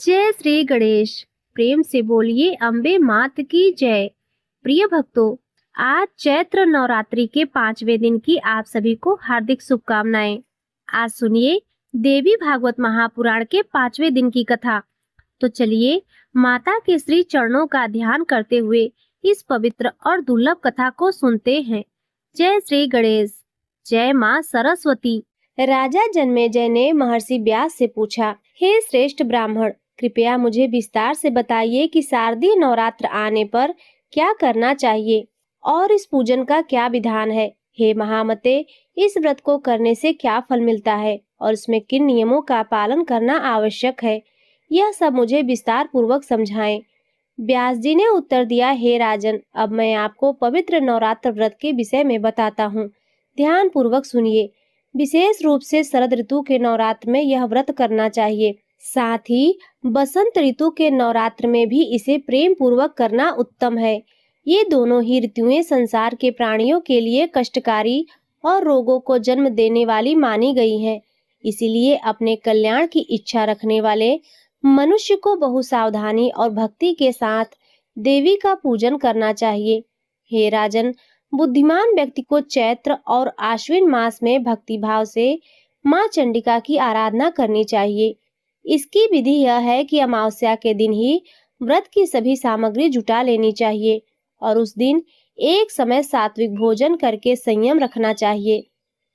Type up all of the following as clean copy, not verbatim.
जय श्री गणेश। प्रेम से बोलिए अम्बे मात की जय। प्रिय भक्तों, आज चैत्र नवरात्रि के 5वें दिन की आप सभी को हार्दिक शुभकामनाएं। आज सुनिए देवी भागवत महापुराण के 5वें दिन की कथा। तो चलिए माता के श्री चरणों का ध्यान करते हुए इस पवित्र और दुर्लभ कथा को सुनते हैं। जय श्री गणेश। जय माँ सरस्वती। राजा जन्मेजय ने महर्षि व्यास से पूछा, हे श्रेष्ठ ब्राह्मण, कृपया मुझे विस्तार से बताइए कि शारदीय नवरात्र आने पर क्या करना चाहिए और इस पूजन का क्या विधान है। हे महामते, इस व्रत को करने से क्या फल मिलता है और इसमें किन नियमों का पालन करना आवश्यक है, यह सब मुझे विस्तार पूर्वक समझाएं। व्यास जी ने उत्तर दिया, हे राजन, अब मैं आपको पवित्र नवरात्र व्रत के विषय में बताता हूँ। ध्यान पूर्वक सुनिए। विशेष रूप से शरद ऋतु के नवरात्र में यह व्रत करना चाहिए। साथ ही बसंत ऋतु के नवरात्र में भी इसे प्रेम पूर्वक करना उत्तम है। ये दोनों ही ऋतुएं संसार के प्राणियों के लिए कष्टकारी और रोगों को जन्म देने वाली मानी गई हैं। इसीलिए अपने कल्याण की इच्छा रखने वाले मनुष्य को बहुत सावधानी और भक्ति के साथ देवी का पूजन करना चाहिए। हे राजन, बुद्धिमान व्यक्ति को चैत्र और आश्विन मास में भक्ति भाव से माँ चंडिका की आराधना करनी चाहिए। इसकी विधि यह है कि अमावस्या के दिन ही व्रत की सभी सामग्री जुटा लेनी चाहिए और उस दिन एक समय सात्विक भोजन करके संयम रखना चाहिए।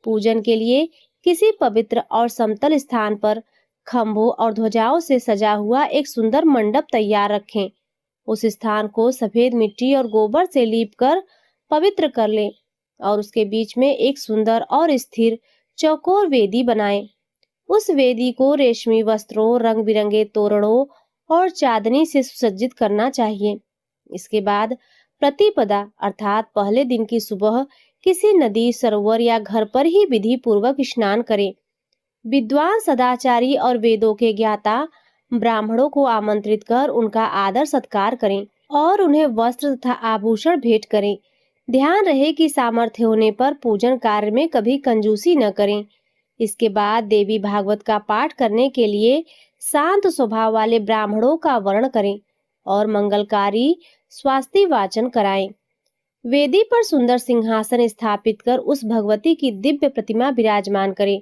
पूजन के लिए किसी पवित्र और समतल स्थान पर खंभों और ध्वजाओं से सजा हुआ एक सुंदर मंडप तैयार रखें। उस स्थान को सफेद मिट्टी और गोबर से लीपकर पवित्र कर लें और उसके बीच में एक सुंदर और स्थिर चौकोर वेदी बनाएं। उस वेदी को रेशमी वस्त्रों, रंग बिरंगे तोरणों और चांदनी से सुसज्जित करना चाहिए। इसके बाद प्रतिपदा अर्थात पहले दिन की सुबह किसी नदी, सरोवर या घर पर ही विधि पूर्वक स्नान करें। विद्वान, सदाचारी और वेदों के ज्ञाता ब्राह्मणों को आमंत्रित कर उनका आदर सत्कार करें और उन्हें वस्त्र तथा आभूषण भेंट करें। ध्यान रहे कि सामर्थ्य होने पर पूजन कार्य में कभी कंजूसी न करें। इसके बाद देवी भागवत का पाठ करने के लिए शांत स्वभाव वाले ब्राह्मणों का वर्ण करें और मंगलकारी स्वास्ति वाचन कराएं। वेदी पर सुंदर सिंहासन स्थापित कर उस भगवती की दिव्य प्रतिमा विराजमान करें।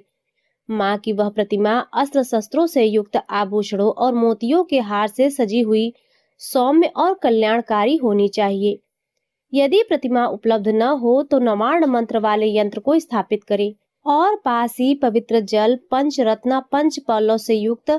माँ की वह प्रतिमा अस्त्र शस्त्रों से युक्त आभूषणों और मोतियों के हार से सजी हुई सौम्य और कल्याणकारी होनी चाहिए। यदि प्रतिमा उपलब्ध न हो तो नवार्ण मंत्र वाले यंत्र को स्थापित करें और पास ही पवित्र जल, पंचरत्न, पंच पल्लव से युक्त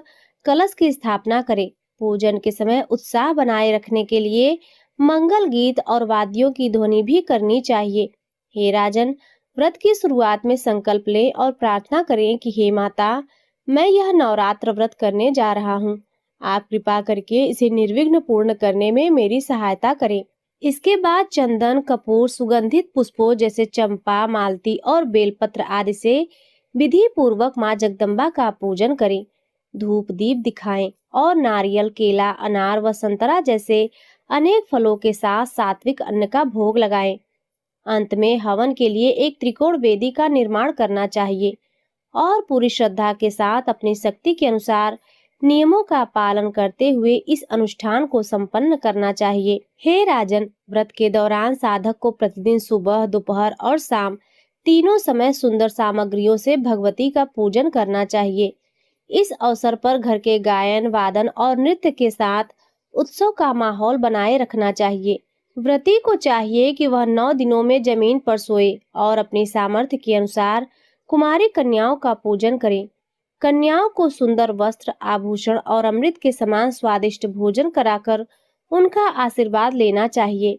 कलश की स्थापना करें। पूजन के समय उत्साह बनाए रखने के लिए मंगल गीत और वाद्यों की ध्वनि भी करनी चाहिए। हे राजन, व्रत की शुरुआत में संकल्प लें और प्रार्थना करें कि हे माता, मैं यह नवरात्र व्रत करने जा रहा हूँ। आप कृपा करके इसे निर्विघ्न पूर्ण करने में मेरी सहायता करें। इसके बाद चंदन, कपूर, सुगंधित पुष्पों जैसे चंपा, मालती और बेलपत्र आदि से विधि पूर्वक माँ जगदम्बा का पूजन करें। धूप दीप दिखाएं और नारियल, केला, अनार व संतरा जैसे अनेक फलों के साथ सात्विक अन्न का भोग लगाएं। अंत में हवन के लिए एक त्रिकोण वेदी का निर्माण करना चाहिए और पूरी श्रद्धा के साथ अपनी शक्ति के अनुसार नियमों का पालन करते हुए इस अनुष्ठान को संपन्न करना चाहिए। हे राजन, व्रत के दौरान साधक को प्रतिदिन सुबह, दोपहर और शाम तीनों समय सुंदर सामग्रियों से भगवती का पूजन करना चाहिए। इस अवसर पर घर के गायन, वादन और नृत्य के साथ उत्सव का माहौल बनाए रखना चाहिए। व्रती को चाहिए कि वह 9 दिनों में जमीन पर सोए और अपनी सामर्थ्य के अनुसार कुमारी कन्याओं का पूजन करें। कन्याओं को सुंदर वस्त्र, आभूषण और अमृत के समान स्वादिष्ट भोजन कराकर उनका आशीर्वाद लेना चाहिए।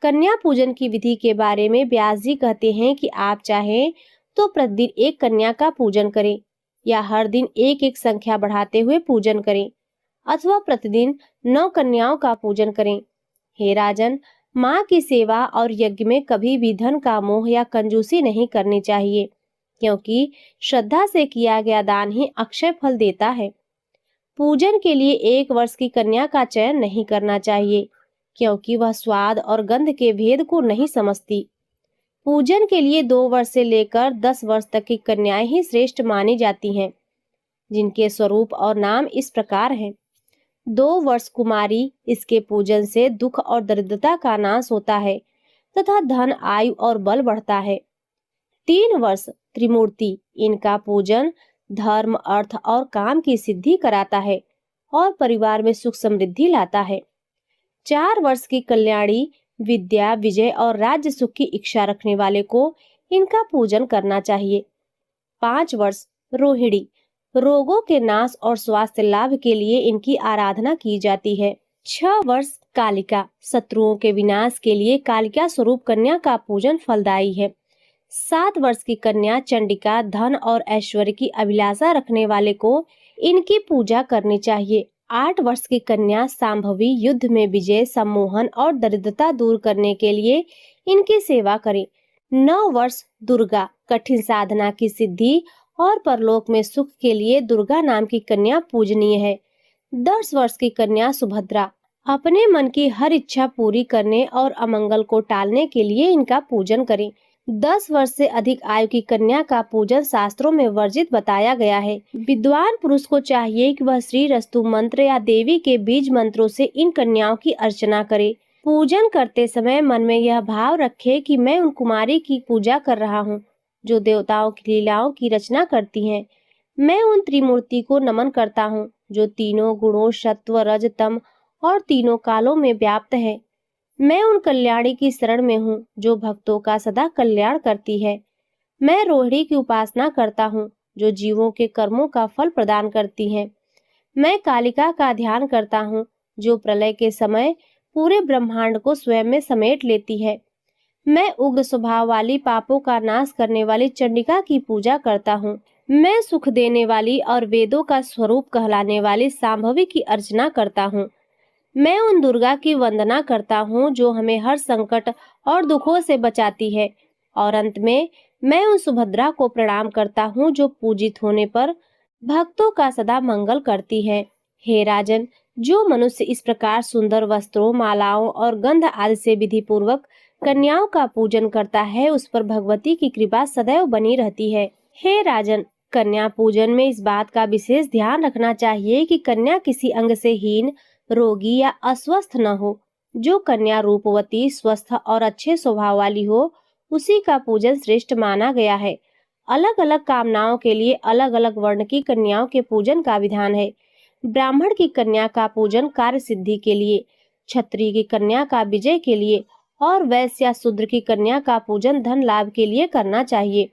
कन्या पूजन की विधि के बारे में व्यास जी कहते हैं कि आप चाहें तो प्रतिदिन एक कन्या का पूजन करें या हर दिन एक एक संख्या बढ़ाते हुए पूजन करें अथवा प्रतिदिन 9 कन्याओं का पूजन करें। हे राजन, माँ की सेवा और यज्ञ में कभी भी धन का मोह या कंजूसी नहीं करनी चाहिए, क्योंकि श्रद्धा से किया गया दान ही अक्षय फल देता है। पूजन के लिए 1 वर्ष की कन्या का चयन नहीं करना चाहिए, क्योंकि वह स्वाद और गंध के भेद को नहीं समझती। पूजन के लिए 2 वर्ष से लेकर 10 वर्ष तक की कन्याएं ही श्रेष्ठ मानी जाती हैं, जिनके स्वरूप और नाम इस प्रकार हैं। 2 वर्ष कुमारी, इसके पूजन से दुख और दरिद्रता का नाश होता है तथा धन, आयु और बल बढ़ता है। 3 वर्ष त्रिमूर्ति, इनका पूजन धर्म, अर्थ और काम की सिद्धि कराता है और परिवार में सुख समृद्धि लाता है। 4 वर्ष की कल्याणी, विद्या, विजय और राज्य सुख की इच्छा रखने वाले को इनका पूजन करना चाहिए। 5 वर्ष रोहिणी, रोगों के नाश और स्वास्थ्य लाभ के लिए इनकी आराधना की जाती है। 6 वर्ष कालिका, शत्रुओं के विनाश के लिए कालिका स्वरूप कन्या का पूजन फलदायी है। 7 वर्ष की कन्या चंडिका, धन और ऐश्वर्य की अभिलाषा रखने वाले को इनकी पूजा करनी चाहिए। 8 वर्ष की कन्या सांभवी, युद्ध में विजय, सम्मोहन और दरिद्रता दूर करने के लिए इनकी सेवा करें। 9 वर्ष दुर्गा, कठिन साधना की सिद्धि और परलोक में सुख के लिए दुर्गा नाम की कन्या पूजनीय है। 10 वर्ष की कन्या सुभद्रा, अपने मन की हर इच्छा पूरी करने और अमंगल को टालने के लिए इनका पूजन करें। 10 वर्ष से अधिक आयु की कन्या का पूजन शास्त्रों में वर्जित बताया गया है। विद्वान पुरुष को चाहिए कि वह श्री रस्तु मंत्र या देवी के बीज मंत्रों से इन कन्याओं की अर्चना करे। पूजन करते समय मन में यह भाव रखे कि मैं उन कुमारी की पूजा कर रहा हूँ जो देवताओं की लीलाओं की रचना करती हैं। मैं उन त्रिमूर्ति को नमन करता हूँ जो तीनों गुणों सत्व, रज, तम और तीनों कालों में व्याप्त है। मैं उन कल्याणी की शरण में हूँ जो भक्तों का सदा कल्याण करती है। मैं रोहिणी की उपासना करता हूँ जो जीवों के कर्मों का फल प्रदान करती है। मैं कालिका का ध्यान करता हूँ जो प्रलय के समय पूरे ब्रह्मांड को स्वयं में समेट लेती है। मैं उग्र स्वभाव वाली, पापों का नाश करने वाली चंडिका की पूजा करता हूँ। मैं सुख देने वाली और वेदों का स्वरूप कहलाने वाली सांभवी की अर्चना करता हूँ। मैं उन दुर्गा की वंदना करता हूँ जो हमें हर संकट और दुखों से बचाती है। और अंत में मैं उन सुभद्रा को प्रणाम करता हूँ जो पूजित होने पर भक्तों का सदा मंगल करती है। हे राजन, जो मनुष्य इस प्रकार सुंदर वस्त्रों, मालाओं और गंध आदि से विधि पूर्वक कन्याओं का पूजन करता है, उस पर भगवती की कृपा सदैव बनी रहती है। हे राजन, कन्या पूजन में इस बात का विशेष ध्यान रखना चाहिए कि कन्या किसी अंग से हीन, रोगी या अस्वस्थ न हो। जो कन्या रूपवती, स्वस्थ और अच्छे स्वभाव वाली हो, उसी का पूजन श्रेष्ठ माना गया है। अलग अलग कामनाओं के लिए अलग अलग वर्ण की कन्याओं के पूजन का विधान है। ब्राह्मण की कन्या का पूजन कार्य सिद्धि के लिए, क्षत्रिय की कन्या का विजय के लिए और वैश्य या शूद्र की कन्या का पूजन धन लाभ के लिए करना चाहिए।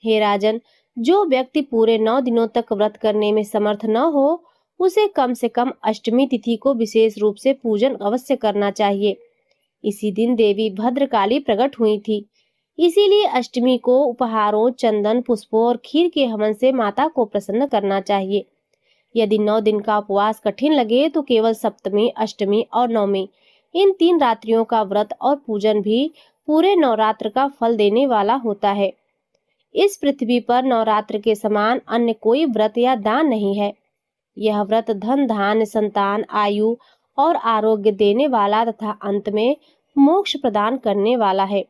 हे राजन, जो व्यक्ति पूरे 9 दिनों तक व्रत करने में समर्थ न हो, उसे कम से कम अष्टमी तिथि को विशेष रूप से पूजन अवश्य करना चाहिए। इसी दिन देवी भद्रकाली प्रकट हुई थी, इसीलिए अष्टमी को उपहारों, चंदन, पुष्पों और खीर के हवन से माता को प्रसन्न करना चाहिए। यदि 9 दिन का उपवास कठिन लगे तो केवल सप्तमी, अष्टमी और नवमी, इन 3 रात्रियों का व्रत और पूजन भी पूरे नवरात्र का फल देने वाला होता है। इस पृथ्वी पर नवरात्र के समान अन्य कोई व्रत या दान नहीं है। यह व्रत धन, धान्य, संतान, आयु और आरोग्य देने वाला तथा अंत में मोक्ष प्रदान करने वाला है।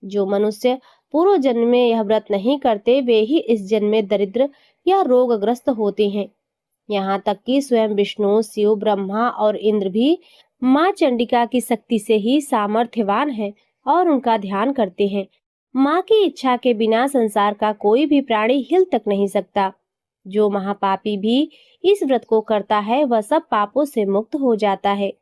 जो मनुष्य पूर्व जन्म में यह व्रत नहीं करते, वे ही इस जन्म में दरिद्र या रोगग्रस्त होते हैं। यहाँ तक कि स्वयं विष्णु, शिव, ब्रह्मा और इंद्र भी माँ चंडिका की शक्ति से ही सामर्थ्यवान हैं और उनका ध्यान करते हैं। माँ की इच्छा के बिना संसार का कोई भी प्राणी हिल तक नहीं सकता। जो महापापी भी इस व्रत को करता है, वह सब पापों से मुक्त हो जाता है।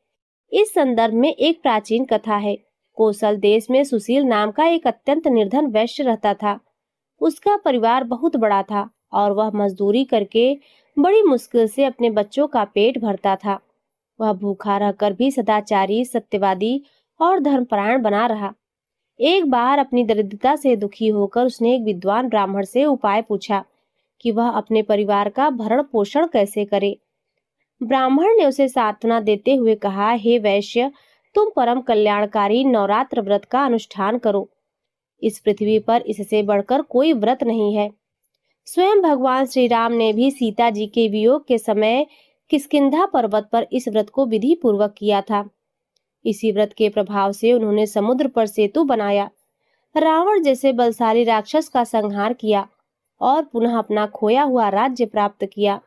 इस संदर्भ में एक प्राचीन कथा है। कौशल देश में सुशील नाम का एक अत्यंत निर्धन वैश्य रहता था। उसका परिवार बहुत बड़ा था और वह मजदूरी करके बड़ी मुश्किल से अपने बच्चों का पेट भरता था। वह भूखा रहकर भी सदाचारी, सत्यवादी और धर्मपरायण बना रहा। एक बार अपनी दरिद्रता से दुखी होकर उसने एक विद्वान ब्राह्मण से उपाय पूछा कि वह अपने परिवार का भरण पोषण कैसे करे। ब्राह्मण ने उसे सांत्वना देते हुए कहा, हे वैश्य, तुम परम कल्याणकारी नवरात्र व्रत का अनुष्ठान करो। इस पृथ्वी पर इससे बढ़कर कोई व्रत नहीं है। स्वयं भगवान श्री राम ने भी सीता जी के वियोग के समय किष्किंधा पर्वत पर इस व्रत को विधि पूर्वक किया था। इसी व्रत के प्रभाव से उन्होंने समुद्र पर सेतु बनाया, रावण जैसे बलशाली राक्षस का संहार किया और पुनः अपना खोया हुआ राज्य प्राप्त किया।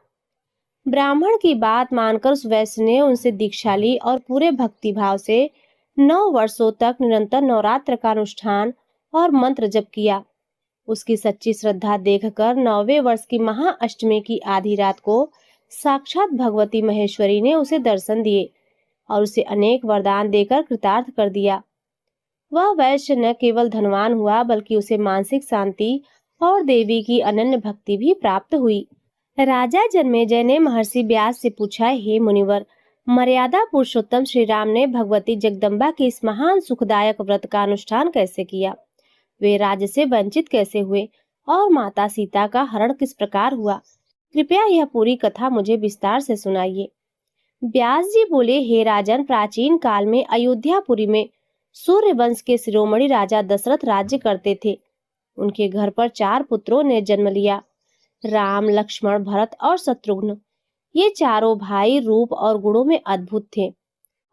ब्राह्मण की बात मानकर उस वैश्य ने उनसे दीक्षा ली और पूरे भक्तिभाव से 9 वर्षों तक निरंतर नवरात्र का अनुष्ठान और मंत्र जप किया। उसकी सच्ची श्रद्धा देखकर 9वें वर्ष की महाअष्टमी की आधी रात को साक्षात भगवती महेश्वरी ने उसे दर्शन दिए और उसे अनेक वरदान देकर कृतार्थ कर दिया। वह वैश्य न केवल धनवान हुआ बल्कि उसे मानसिक शांति और देवी की अनन्य भक्ति भी प्राप्त हुई। राजा जन्मेजय ने महर्षि व्यास से पूछा, हे मुनिवर, मर्यादा पुरुषोत्तम श्री राम ने भगवती जगदम्बा के इस महान सुखदायक व्रत का अनुष्ठान कैसे किया? वे राज्य से वंचित कैसे हुए और माता सीता का हरण किस प्रकार हुआ? कृपया यह पूरी कथा मुझे विस्तार से सुनाइए। व्यास जी बोले, हे राजन, प्राचीन काल में अयोध्यापुरी में सूर्य वंश के शिरोमणि राजा दशरथ राज्य करते थे। उनके घर पर 4 पुत्रों ने जन्म लिया, राम, लक्ष्मण, भरत और शत्रुघ्न। ये चारों भाई रूप और गुणों में अद्भुत थे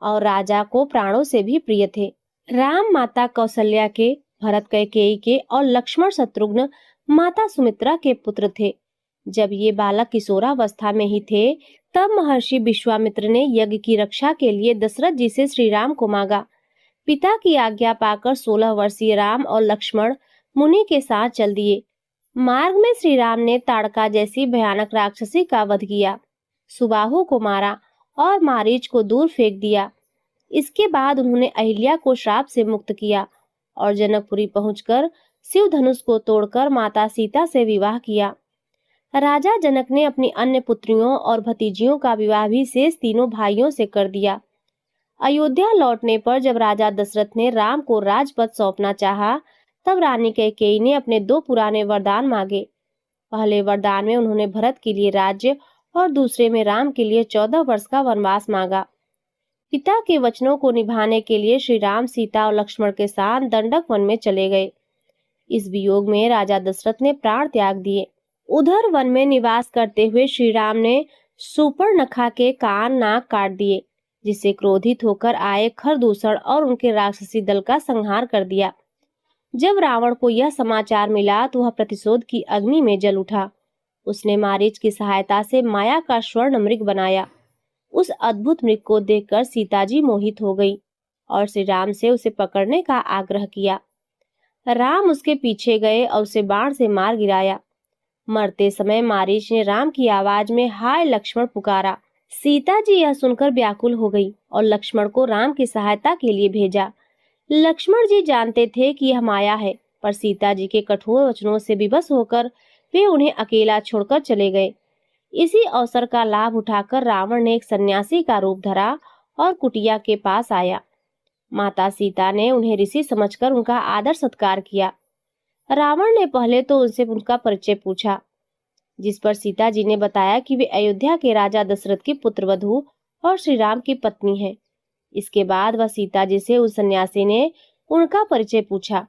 और राजा को प्राणों से भी प्रिय थे। राम माता कौशल्या के, भरत कैकेयी के और लक्ष्मण शत्रुघ्न माता सुमित्रा के पुत्र थे। जब ये बालक किशोरावस्था में ही थे तब महर्षि विश्वामित्र ने यज्ञ की रक्षा के लिए दशरथ जी से श्री राम को मांगा। पिता की आज्ञा पाकर 16 वर्षीय राम और लक्ष्मण मुनि के साथ चल दिए। मार्ग में श्री राम ने ताड़का जैसी भयानक राक्षसी का वध किया, सुबाहु को मारा और मारीच को दूर फेंक दिया। इसके बाद उन्होंने अहिल्या को श्राप से मुक्त किया और जनकपुरी पहुंचकर शिव धनुष को तोड़कर माता सीता से विवाह किया। राजा जनक ने अपनी अन्य पुत्रियों और भतीजियों का विवाह भी शेष तीनों भाइयों से कर दिया। अयोध्या लौटने पर जब राजा दशरथ ने राम को राजपद सौंपना चाहा, तब रानी कैकेयी ने अपने 2 पुराने वरदान मांगे। पहले वरदान में उन्होंने भरत के लिए राज्य और दूसरे में राम के लिए 14 वर्ष का वनवास मांगा। पिता के वचनों को निभाने के लिए श्री राम सीता और लक्ष्मण के साथ दंडक वन में चले गए। इस वियोग में राजा दशरथ ने प्राण त्याग दिए। उधर वन में निवास करते हुए श्री राम ने सूर्पणखा के कान नाक काट दिए, जिससे क्रोधित होकर आए खरदूषण और उनके राक्षसी दल का संहार कर दिया। जब रावण को यह समाचार मिला तो वह प्रतिशोध की अग्नि में जल उठा। उसने मारीच की सहायता से माया का स्वर्ण मृग बनाया। उस अद्भुत मृग को देखकर सीता जी मोहित हो गई और श्री राम से उसे पकड़ने का आग्रह किया। राम उसके पीछे गए और उसे बाण से मार गिराया। मरते समय मारीच ने राम की आवाज में हाय लक्ष्मण पुकारा। सीता जी यह सुनकर व्याकुल हो गई और लक्ष्मण को राम की सहायता के लिए भेजा। लक्ष्मण जी जानते थे कि यह माया है, पर सीता जी के कठोर वचनों से विवश होकर वे उन्हें अकेला छोड़कर चले गए। इसी अवसर का लाभ उठाकर रावण ने एक सन्यासी का रूप धरा और कुटिया के पास आया। माता सीता ने उन्हें ऋषि समझकर उनका आदर सत्कार किया। रावण ने पहले तो उनसे उनका परिचय पूछा, जिस पर सीता जी ने बताया कि वे अयोध्या के राजा दशरथ की पुत्रवधू और श्री राम की पत्नी है। इसके बाद वह सीता जी से उस सन्यासी ने उनका परिचय पूछा।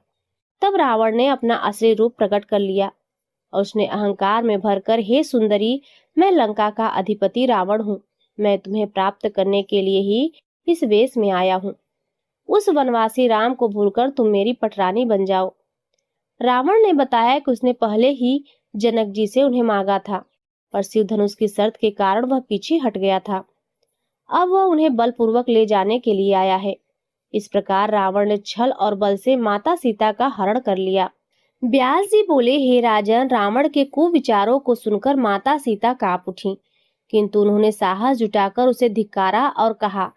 तब रावण ने अपना असली रूप प्रकट कर लिया और उसने अहंकार में भरकर, हे सुंदरी, मैं लंका का अधिपति रावण हूँ। मैं तुम्हें प्राप्त करने के लिए ही इस वेश में आया हूँ। उस वनवासी राम को भूलकर तुम मेरी पटरानी बन जाओ। रावण ने बताया कि उसने पहले ही जनक जी से उन्हें मांगा था, पर शिव धनुष की शर्त के कारण वह पीछे हट गया था। अब वह उन्हें बलपूर्वक ले जाने के लिए आया है। इस प्रकार रावण ने छल और बल से माता सीता का हरण कर लिया। व्यास जी बोले, हे राजन, रावण के कुविचारों को सुनकर माता सीता कांप उठी, किंतु उन्होंने साहस जुटाकर उसे धिक्कारा और कहा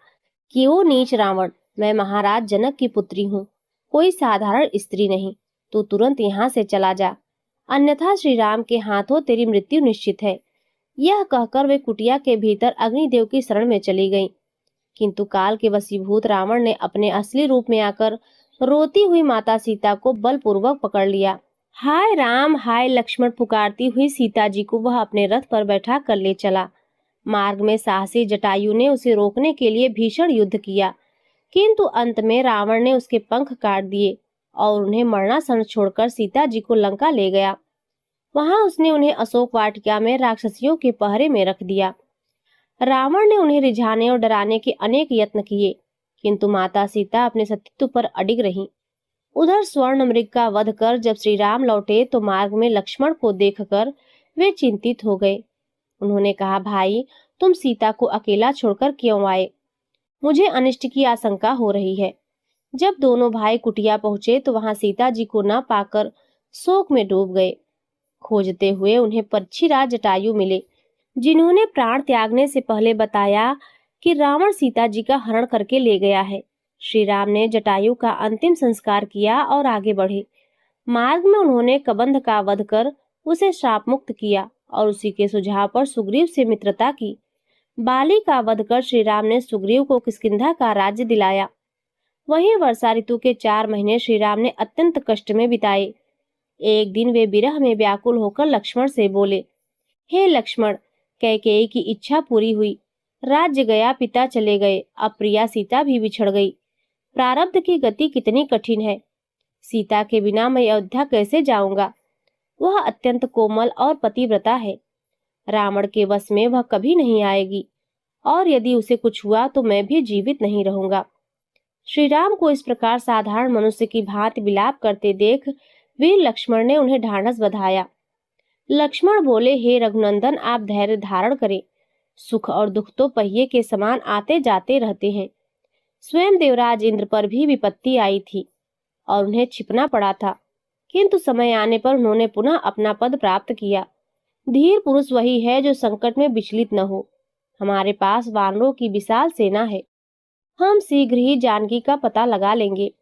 कि ओ नीच रावण, मैं महाराज जनक की पुत्री हूँ, कोई साधारण स्त्री नहीं। तू तुरंत यहाँ से चला जा, अन्यथा श्री राम के हाथों तेरी मृत्यु निश्चित है। यह कहकर वे कुटिया के भीतर अग्निदेव की शरण में चली गईं। किंतु काल के वशीभूत रावण ने अपने असली रूप में आकर रोती हुई माता सीता को बलपूर्वक पकड़ लिया। हाय राम, हाय लक्ष्मण पुकारती हुई सीता जी को वह अपने रथ पर बैठा कर ले चला। मार्ग में साहसी जटायु ने उसे रोकने के लिए भीषण युद्ध किया, किंतु अंत में रावण ने उसके पंख काट दिए और उन्हें मरणासन छोड़कर सीता जी को लंका ले गया। वहां उसने उन्हें अशोक वाटिका में राक्षसियों के पहरे में रख दिया। रावण ने उन्हें रिझाने और डराने के अनेक यत्न किए, किंतु माता सीता अपने सतीत्व पर अडिग रहीं। उधर स्वर्ण मृग का वध कर जब श्री राम लौटे तो मार्ग में लक्ष्मण को देखकर वे चिंतित हो गए। उन्होंने कहा, भाई तुम सीता को अकेला छोड़कर क्यों आए? मुझे अनिष्ट की आशंका हो रही है। जब दोनों भाई कुटिया पहुंचे तो वहां सीता जी को न पाकर शोक में डूब गए। खोजते हुए उन्हें पक्षीराज जटायु मिले, जिन्होंने प्राण त्यागने से पहले बताया कि रावण सीता जी का हरण करके ले गया है। श्री राम ने जटायु का अंतिम संस्कार किया और आगे बढ़े। मार्ग में उन्होंने कबंध का वध कर उसे शाप मुक्त किया और उसी के सुझाव पर सुग्रीव से मित्रता की। बाली का वध कर श्री राम ने सुग्रीव को किष्किंधा का राज्य दिलाया। वहीं वर्षा ऋतु के 4 महीने श्री राम ने अत्यंत कष्ट में बिताए। एक दिन वे विरह में व्याकुल होकर लक्ष्मण से बोले, हे लक्ष्मण, कैकेयी की इच्छा पूरी हुई, राज्य गया, पिता चले गए, अब प्रिया सीता भी बिछड़ गई। प्रारब्ध की गति कितनी कठिन है। सीता के बिना मैं अयोध्या कैसे जाऊंगा? वह अत्यंत कोमल और पतिव्रता है। रावण के वश में वह कभी नहीं आएगी, और यदि उसे कुछ हुआ तो मैं भी जीवित नहीं रहूंगा। श्री राम को इस प्रकार साधारण मनुष्य की भांति विलाप करते देख वीर लक्ष्मण ने उन्हें ढांढस बंधाया। लक्ष्मण बोले, हे रघुनंदन, आप धैर्य धारण करें। सुख और दुख तो पहिए के समान आते जाते रहते हैं। स्वयं देवराज इंद्र पर भी विपत्ति आई थी और उन्हें छिपना पड़ा था, किंतु समय आने पर उन्होंने पुनः अपना पद प्राप्त किया। धीर पुरुष वही है जो संकट में विचलित न हो। हमारे पास वानरों की विशाल सेना है। हम शीघ्र ही जानकी का पता लगा लेंगे।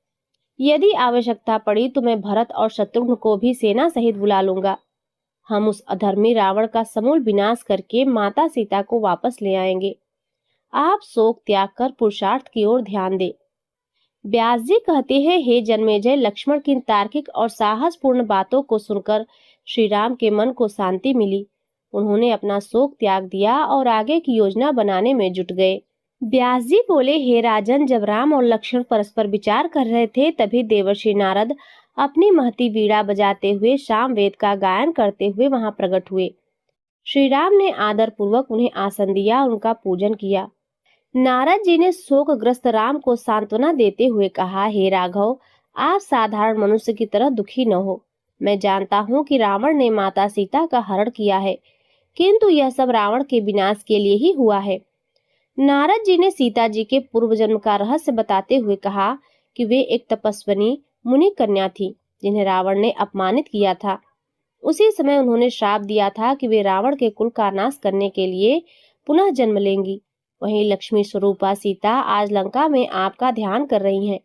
यदि आवश्यकता पड़ी तो मैं भरत और शत्रुघ्न को भी सेना सहित बुला लूंगा। हम उस अधर्मी रावण का समूल विनाश करके माता सीता को वापस ले आएंगे। आप शोक त्याग कर पुरुषार्थ की ओर ध्यान दें। व्यास जी कहते हैं, हे जन्मेजय, लक्ष्मण की तार्किक और साहसपूर्ण बातों को सुनकर श्री राम के मन को शांति मिली। उन्होंने अपना शोक त्याग दिया और आगे की योजना बनाने में जुट गए। व्यास जी बोले, हे राजन, जब राम और लक्ष्मण परस्पर विचार कर रहे थे तभी देवर्षि नारद अपनी महती वीणा बजाते हुए सामवेद का गायन करते हुए वहां प्रकट हुए। श्री राम ने आदर पूर्वक उन्हें आसन दिया और उनका पूजन किया। नारद जी ने शोकग्रस्त राम को सांत्वना देते हुए कहा, हे राघव, आप साधारण मनुष्य की तरह दुखी न हो। मैं जानता हूँ कि रावण ने माता सीता का हरण किया है, किंतु यह सब रावण के विनाश के लिए ही हुआ है। नारद जी ने सीता जी के पूर्व जन्म का रहस्य बताते हुए कहा कि वे एक तपस्विनी मुनि कन्या थी, जिन्हें रावण ने अपमानित किया था। उसी समय उन्होंने श्राप दिया था कि वे रावण के कुल का नाश करने के लिए पुनः जन्म लेंगी। वहीं लक्ष्मी स्वरूपा सीता आज लंका में आपका ध्यान कर रही हैं।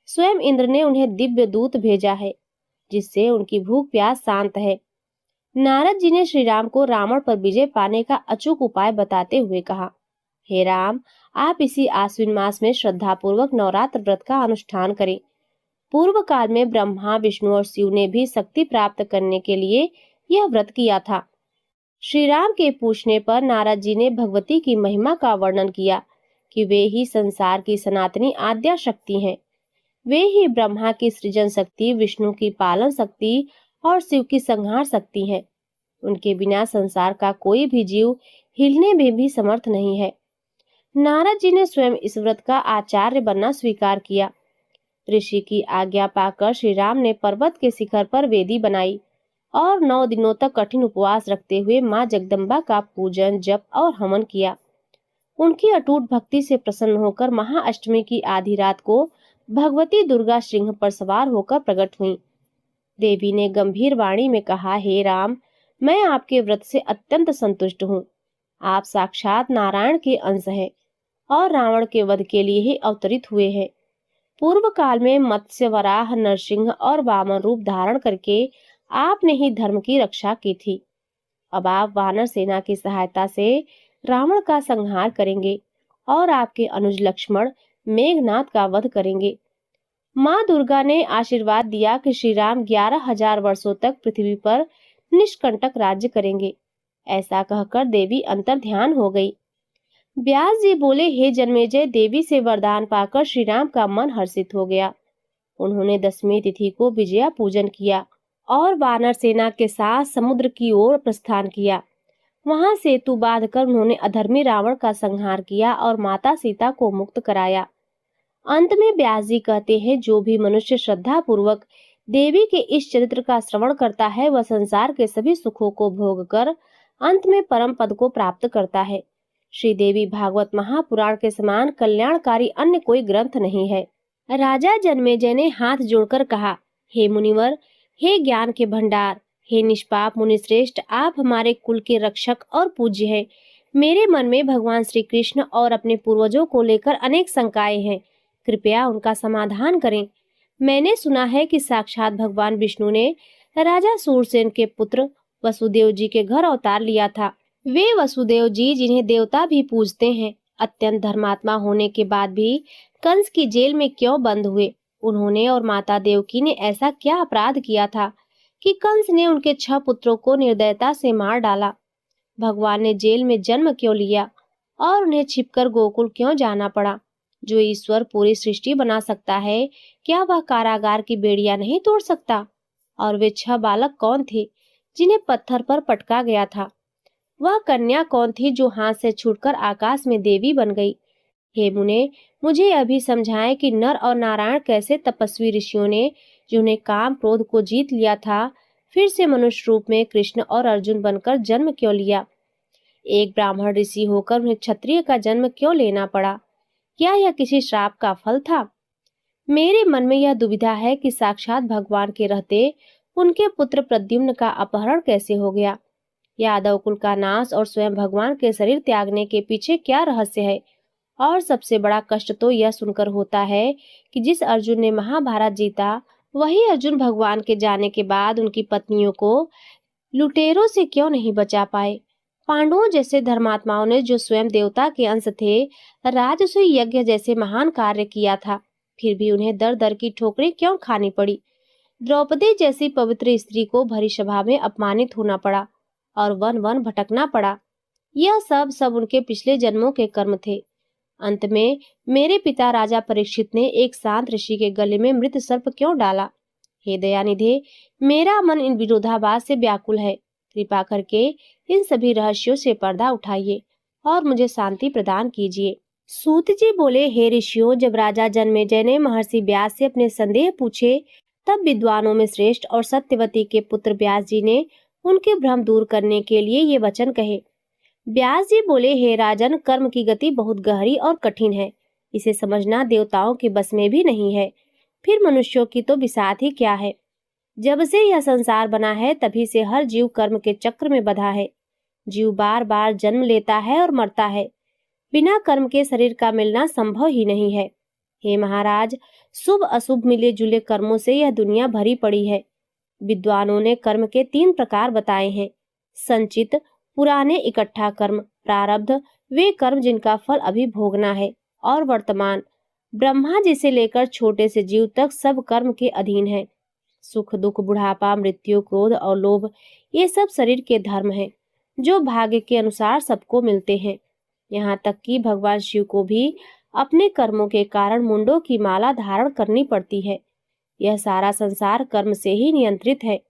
स्वयं इंद्र ने उन्हें दिव्य दूत भेजा है, जिससे उनकी भूख प्यास शांत है। नारद जी ने श्री राम को रावण पर विजय पाने का अचूक उपाय बताते हुए कहा, हे राम, आप इसी आश्विन मास में श्रद्धा पूर्वक नवरात्र व्रत का अनुष्ठान करें। पूर्व काल में ब्रह्मा, विष्णु और शिव ने भी शक्ति प्राप्त करने के लिए यह व्रत किया था। श्री राम के पूछने पर नारद जी ने भगवती की महिमा का वर्णन किया कि वे ही संसार की सनातनी आद्या शक्ति हैं। वे ही ब्रह्मा की सृजन शक्ति, विष्णु की पालन शक्ति और शिव की संहार शक्ति हैं। उनके बिना संसार का कोई भी जीव हिलने में भी समर्थ नहीं है। नारद जी ने स्वयं इस व्रत का आचार्य बनना स्वीकार किया। ऋषि की आज्ञा पाकर श्री राम ने पर्वत के शिखर पर वेदी बनाई और 9 दिनों तक कठिन उपवास रखते हुए मां जगदम्बा का पूजन, जप और हवन किया। उनकी अटूट भक्ति से प्रसन्न होकर महाअष्टमी की आधी रात को भगवती दुर्गा सिंह पर सवार होकर प्रकट हुई। देवी ने गंभीर वाणी में कहा, हे राम, मैं आपके व्रत से अत्यंत संतुष्ट हूँ। आप साक्षात नारायण के अंश हैं और रावण के वध के लिए ही अवतरित हुए हैं। पूर्व काल में मत्स्य, वराह, नरसिंह और वामन रूप धारण करके आपने ही धर्म की रक्षा की थी। अब आप वानर सेना की सहायता से रावण का संहार करेंगे और आपके अनुज लक्ष्मण मेघनाथ का वध करेंगे। माँ दुर्गा ने आशीर्वाद दिया कि श्री राम 11,000 वर्षों तक पृथ्वी पर निष्कंटक राज्य करेंगे। ऐसा कहकर देवी अंतर ध्यान हो गई। व्यास जी बोले, हे जन्मेजय, देवी से वरदान पाकर श्री राम का मन हर्षित हो गया। उन्होंने 10वीं तिथि को विजया पूजन किया और वानर सेना के साथ समुद्र की ओर प्रस्थान किया। वहां सेतु बांधकर उन्होंने अधर्मी रावण का संहार किया और माता सीता को मुक्त कराया। अंत में व्यास जी कहते हैं, जो भी मनुष्य श्रद्धा पूर्वक देवी के इस चरित्र का श्रवण करता है, वह संसार के सभी सुखों को भोग कर अंत में परम पद को प्राप्त करता है। श्रीदेवी भागवत महापुराण के समान कल्याणकारी अन्य कोई ग्रंथ नहीं है। राजा जन्मेजय ने हाथ जोड़कर कहा, हे मुनिवर, हे ज्ञान के भंडार, हे निष्पाप मुनिश्रेष्ठ, आप हमारे कुल के रक्षक और पूज्य हैं। मेरे मन में भगवान श्री कृष्ण और अपने पूर्वजों को लेकर अनेक शंकाएं हैं। कृपया उनका समाधान करें। मैंने सुना है कि साक्षात भगवान विष्णु ने राजा सूरसेन के पुत्र वसुदेव जी के घर अवतार लिया था। वे वसुदेव जी जिन्हें देवता भी पूजते हैं, अत्यंत धर्मात्मा होने के बाद भी कंस की जेल में क्यों बंद हुए? उन्होंने और माता देवकी ने ऐसा क्या अपराध किया था कि कंस ने उनके 6 पुत्रों को निर्दयता से मार डाला? भगवान ने जेल में जन्म क्यों लिया और उन्हें छिपकर गोकुल क्यों जाना पड़ा? जो ईश्वर पूरी सृष्टि बना सकता है, क्या वह कारागार की बेड़ियां नहीं तोड़ सकता? और वे 6 बालक कौन थे जिन्हें पत्थर पर पटका गया था? वह कन्या कौन थी जो हाथ से छूटकर आकाश में देवी बन गई? हे मुने, मुझे अभी समझाएं कि नर और नारायण कैसे तपस्वी क्षियों ने, जिन्हें काम क्रोध को जीत लिया था, फिर से मनुष्य रूप में कृष्ण और अर्जुन बनकर जन्म क्यों लिया? एक ब्राह्मण ऋषि होकर उन्हें क्षत्रिय का जन्म क्यों लेना पड़ा? क्या यह किसी श्राप का फल था? मेरे मन में यह दुविधा है कि साक्षात भगवान के रहते उनके पुत्र प्रद्युम्न का अपहरण कैसे हो गया? यादव कुल का नाश और स्वयं भगवान के शरीर त्यागने के पीछे क्या रहस्य है? और सबसे बड़ा कष्ट तो यह सुनकर होता है कि जिस अर्जुन ने महाभारत जीता, वही अर्जुन भगवान के जाने के बाद उनकी पत्नियों को लुटेरों से क्यों नहीं बचा पाए? पांडवों जैसे धर्मात्माओं ने, जो स्वयं देवता के अंश थे, राजसूय यज्ञ जैसे महान कार्य किया था, फिर भी उन्हें दर दर की ठोकरें क्यों खानी पड़ी? द्रौपदी जैसी पवित्र स्त्री को भरी सभा में अपमानित होना पड़ा और वन वन भटकना पड़ा। यह सब उनके पिछले जन्मों के कर्म थे। अंत में मेरे पिता राजा परीक्षित ने एक शांत ऋषि के गले में मृत सर्प क्यों डाला? हे दयानिधे, मेरा मन इन विरोधाभास से व्याकुल है। कृपा करके इन सभी रहस्यों से पर्दा उठाइए और मुझे शांति प्रदान कीजिए। सूत जी बोले, हे ऋषियों, जब राजा जन्मेजय ने महर्षि व्यास से अपने संदेह पूछे, तब विद्वानों में श्रेष्ठ और सत्यवती के पुत्र व्यास जी ने उनके भ्रम दूर करने के लिए ये वचन कहे। व्यास जी बोले, हे राजन, कर्म की गति बहुत गहरी और कठिन है। इसे समझना देवताओं के बस में भी नहीं है। फिर मनुष्यों की तो बिसात ही क्या है। जब से यह संसार बना है, तभी से हर जीव कर्म के चक्र में बंधा है। जीव बार बार जन्म लेता है और मरता है। बिना कर्म के शरीर का मिलना संभव ही नहीं है। हे महाराज, शुभ अशुभ मिले जुले कर्मों से यह दुनिया भरी पड़ी है। विद्वानों ने कर्म के 3 प्रकार बताए हैं: संचित, पुराने इकट्ठा कर्म, प्रारब्ध, वे कर्म जिनका फल अभी भोगना है, और वर्तमान, ब्रह्मा जी से लेकर छोटे से जीव तक सब कर्म के अधीन है। सुख दुख, बुढ़ापा, मृत्यु, क्रोध और लोभ, ये सब शरीर के धर्म हैं, जो भाग्य के अनुसार सबको मिलते हैं। यहाँ तक कि भगवान शिव को भी अपने कर्मों के कारण मुंडों की माला धारण करनी पड़ती है। यह सारा संसार कर्म से ही नियंत्रित है।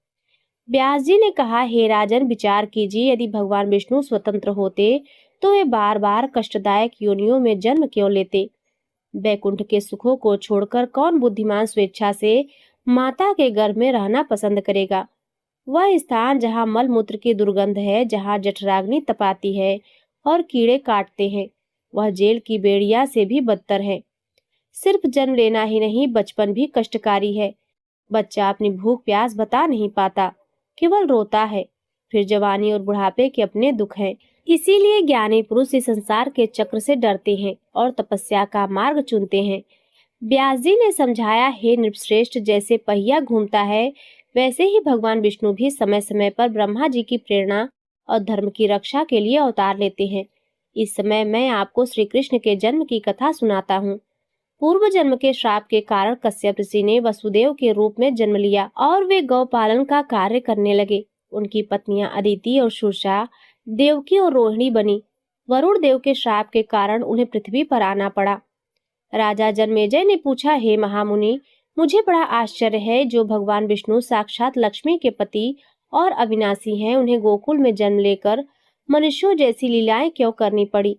व्यास जी ने कहा, हे राजन, विचार कीजिए, यदि भगवान विष्णु स्वतंत्र होते तो वे बार बार कष्टदायक योनियों में जन्म क्यों लेते? वैकुंठ के सुखों को छोड़कर कौन बुद्धिमान स्वेच्छा से माता के गर्भ में रहना पसंद करेगा? वह स्थान जहाँ मल मूत्र की दुर्गंध है, जहाँ जठराग्नि तपाती है और कीड़े काटते हैं, वह जेल की बेड़िया से भी बदतर है। सिर्फ जन्म लेना ही नहीं, बचपन भी कष्टकारी है। बच्चा अपनी भूख प्यास बता नहीं पाता, केवल रोता है। फिर जवानी और बुढ़ापे के अपने दुख हैं। इसीलिए ज्ञानी पुरुष इस संसार के चक्र से डरते हैं और तपस्या का मार्ग चुनते हैं। व्यास जी ने समझाया, हे नृपश्रेष्ठ, जैसे पहिया घूमता है, वैसे ही भगवान विष्णु भी समय समय पर ब्रह्मा जी की प्रेरणा और धर्म की रक्षा के लिए अवतार लेते हैं। इस समय मैं आपको श्री कृष्ण के जन्म की कथा सुनाता हूँ। पूर्व जन्म के श्राप के कारण कश्यप ऋषि ने वसुदेव के रूप में जन्म लिया और वे गौ पालन का कार्य करने लगे। उनकी पत्नियां अदिति और सुरसा, देवकी और रोहिणी बनी। वरुण देव के श्राप के कारण उन्हें पृथ्वी पर आना पड़ा। राजा जन्मेजय ने पूछा, हे महामुनि, मुझे बड़ा आश्चर्य है, जो भगवान विष्णु साक्षात लक्ष्मी के पति और अविनाशी हैं, उन्हें गोकुल में जन्म लेकर मनुष्यों जैसी लीलाएं क्यों करनी पड़ी?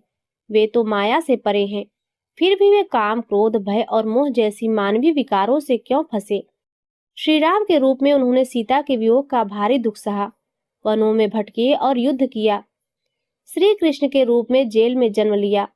वे तो माया से परे हैं। फिर भी वे काम, क्रोध, भय और मोह जैसी मानवीय विकारों से क्यों फंसे? श्री राम के रूप में उन्होंने सीता के वियोग का भारी दुख सहा वनों में भटके और युद्ध किया, श्री कृष्ण के रूप में जेल में जन्म लिया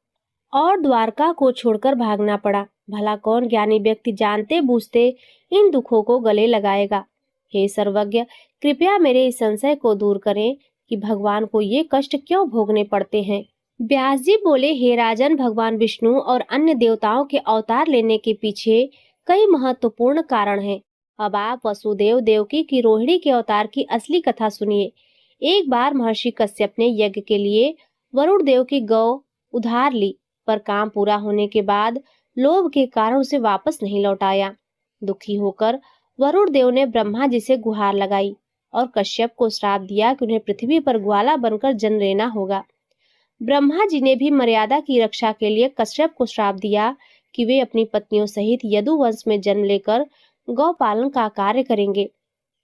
और द्वारका को छोड़कर भागना पड़ा। भला कौन ज्ञानी व्यक्ति जानते बूझते इन दुखों को गले लगाएगा। हे सर्वज्ञ, कृपया मेरे इस संशय को दूर करें कि भगवान को ये कष्ट क्यों भोगने पड़ते हैं। व्यास जी बोले, हे राजन, भगवान विष्णु और अन्य देवताओं के अवतार लेने के पीछे कई महत्वपूर्ण कारण हैं। अब आप वसुदेव देवकी की रोहिणी के अवतार की असली कथा सुनिए। एक बार महर्षि कश्यप ने यज्ञ के लिए वरुण देव की गौ उधार ली, पर काम पूरा होने के बाद लोभ के कारण उसे वापस नहीं लौटाया। दुखी होकर वरुण देव ने ब्रह्मा जी से गुहार लगाई और कश्यप को श्राप दिया कि उन्हें पृथ्वी पर ग्वाला बनकर जन्म लेना होगा। ब्रह्मा जी ने भी मर्यादा की रक्षा के लिए कश्यप को श्राप दिया कि वे अपनी पत्नियों सहित यदु वंश में जन्म लेकर गौ पालन का कार्य करेंगे।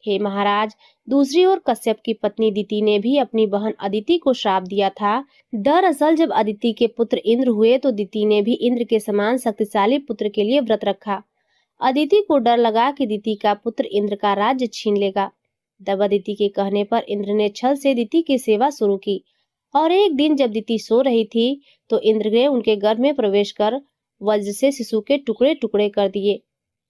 हे महाराज, दूसरी ओर कश्यप की पत्नी दिति ने भी अपनी बहन अदिति को श्राप दिया था। दरअसल जब अदिति के पुत्र इंद्र हुए तो दिति ने भी इंद्र के समान शक्तिशाली पुत्र के लिए व्रत रखा। अदिति को डर लगा कि दिति का पुत्र इंद्र का राज्य छीन लेगा। तब अदिति के कहने पर इंद्र ने छल से दिति की सेवा शुरू की और एक दिन जब दिति सो रही थी तो इंद्र ने उनके गर्भ में प्रवेश कर वज्र से शिशु के टुकड़े टुकड़े कर दिए।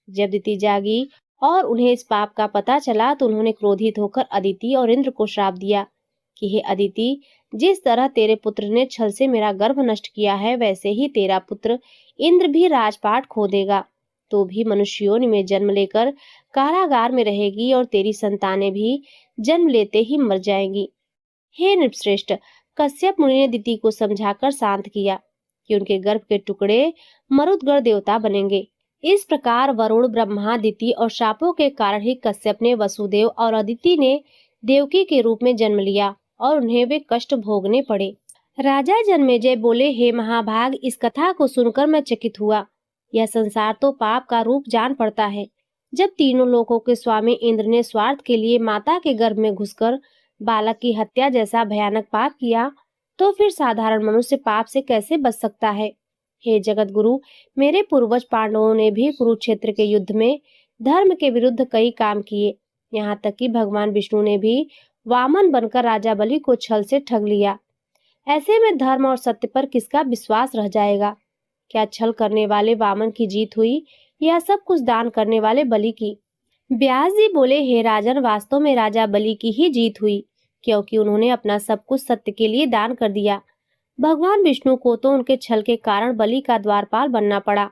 जब दिति जागी और उन्हें इस पाप का पता चला तो उन्होंने क्रोधित होकर अदिति और इंद्र को श्राप दिया कि हे अदिति, जिस तरह तेरे पुत्र ने छल से मेरा गर्भ नष्ट किया है, वैसे ही तेरा पुत्र इंद्र भी राजपाट खो देगा। तो भी मनुष्य योनि में जन्म लेकर कारागार में रहेगी और तेरी संतानें भी जन्म लेते ही मर जाएंगी। हे नृपश्रेष्ठ, कश्यप मुनि ने दिति को समझाकर शांत किया कि उनके गर्भ के टुकड़े मरुदगढ़ देवता बनेंगे। इस प्रकार वरुण, ब्रह्मा, दिति और शापों के कारण ही कश्यप ने वसुदेव और अदिति ने देवकी के रूप में जन्म लिया और उन्हें वे कष्ट भोगने पड़े। राजा जन्मेजय बोले, हे महाभाग, इस कथा को सुनकर मैं चकित हुआ। यह संसार तो पाप का रूप जान पड़ता है। जब तीनों लोकों के स्वामी इंद्र ने स्वार्थ के लिए माता के गर्भ में घुसकर बालक की हत्या जैसा भयानक पाप किया, तो फिर साधारण मनुष्य पाप से कैसे बच सकता है। हे जगत गुरु, मेरे पूर्वज पांडवों ने भी कुरुक्षेत्र के युद्ध में धर्म के विरुद्ध कई काम किए। यहाँ तक कि भगवान विष्णु ने भी वामन बनकर राजा बलि को छल से ठग लिया। ऐसे में धर्म और सत्य पर किसका विश्वास रह जाएगा। क्या छल करने वाले वामन की जीत हुई या सब कुछ दान करने वाले बलि की। व्यास जी बोले, हे राजन, वास्तव में राजा बलि की ही जीत हुई, क्योंकि उन्होंने अपना सब कुछ सत्य के लिए दान कर दिया। भगवान विष्णु को तो उनके छल के कारण बलि का द्वारपाल बनना पड़ा।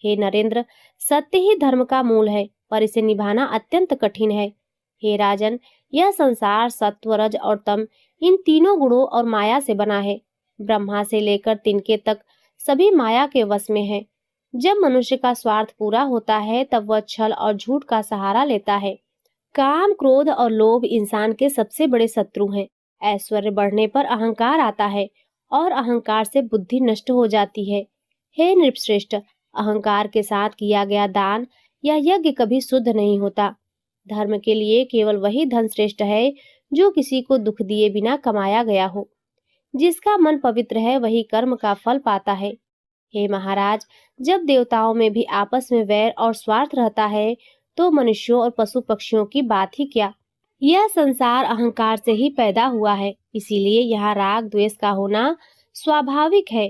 हे नरेंद्र, सत्य ही धर्म का मूल है, पर इसे निभाना अत्यंत कठिन है। हे राजन, यह संसार सत्व, रज और तम इन तीनों गुणों और माया से बना है। ब्रह्मा से लेकर तिनके तक सभी माया के वश में है। जब मनुष्य का स्वार्थ पूरा होता है तब वह छल और झूठ का सहारा लेता है। काम, क्रोध और लोभ इंसान के सबसे बड़े शत्रु हैं। ऐश्वर्य बढ़ने पर अहंकार आता है और अहंकार से बुद्धि नष्ट हो जाती है। हे नृपश्रेष्ठ, अहंकार के साथ किया गया दान या यज्ञ कभी शुद्ध नहीं होता। धर्म के लिए केवल वही धन श्रेष्ठ है जो किसी को दुख दिए बिना कमाया गया हो। जिसका मन पवित्र है वही कर्म का फल पाता है। हे महाराज, जब देवताओं में भी आपस में वैर और स्वार्थ रहता है तो मनुष्यों और पशु पक्षियों की बात ही क्या। यह संसार अहंकार से ही पैदा हुआ है, इसीलिए यहाँ राग द्वेष का होना स्वाभाविक है।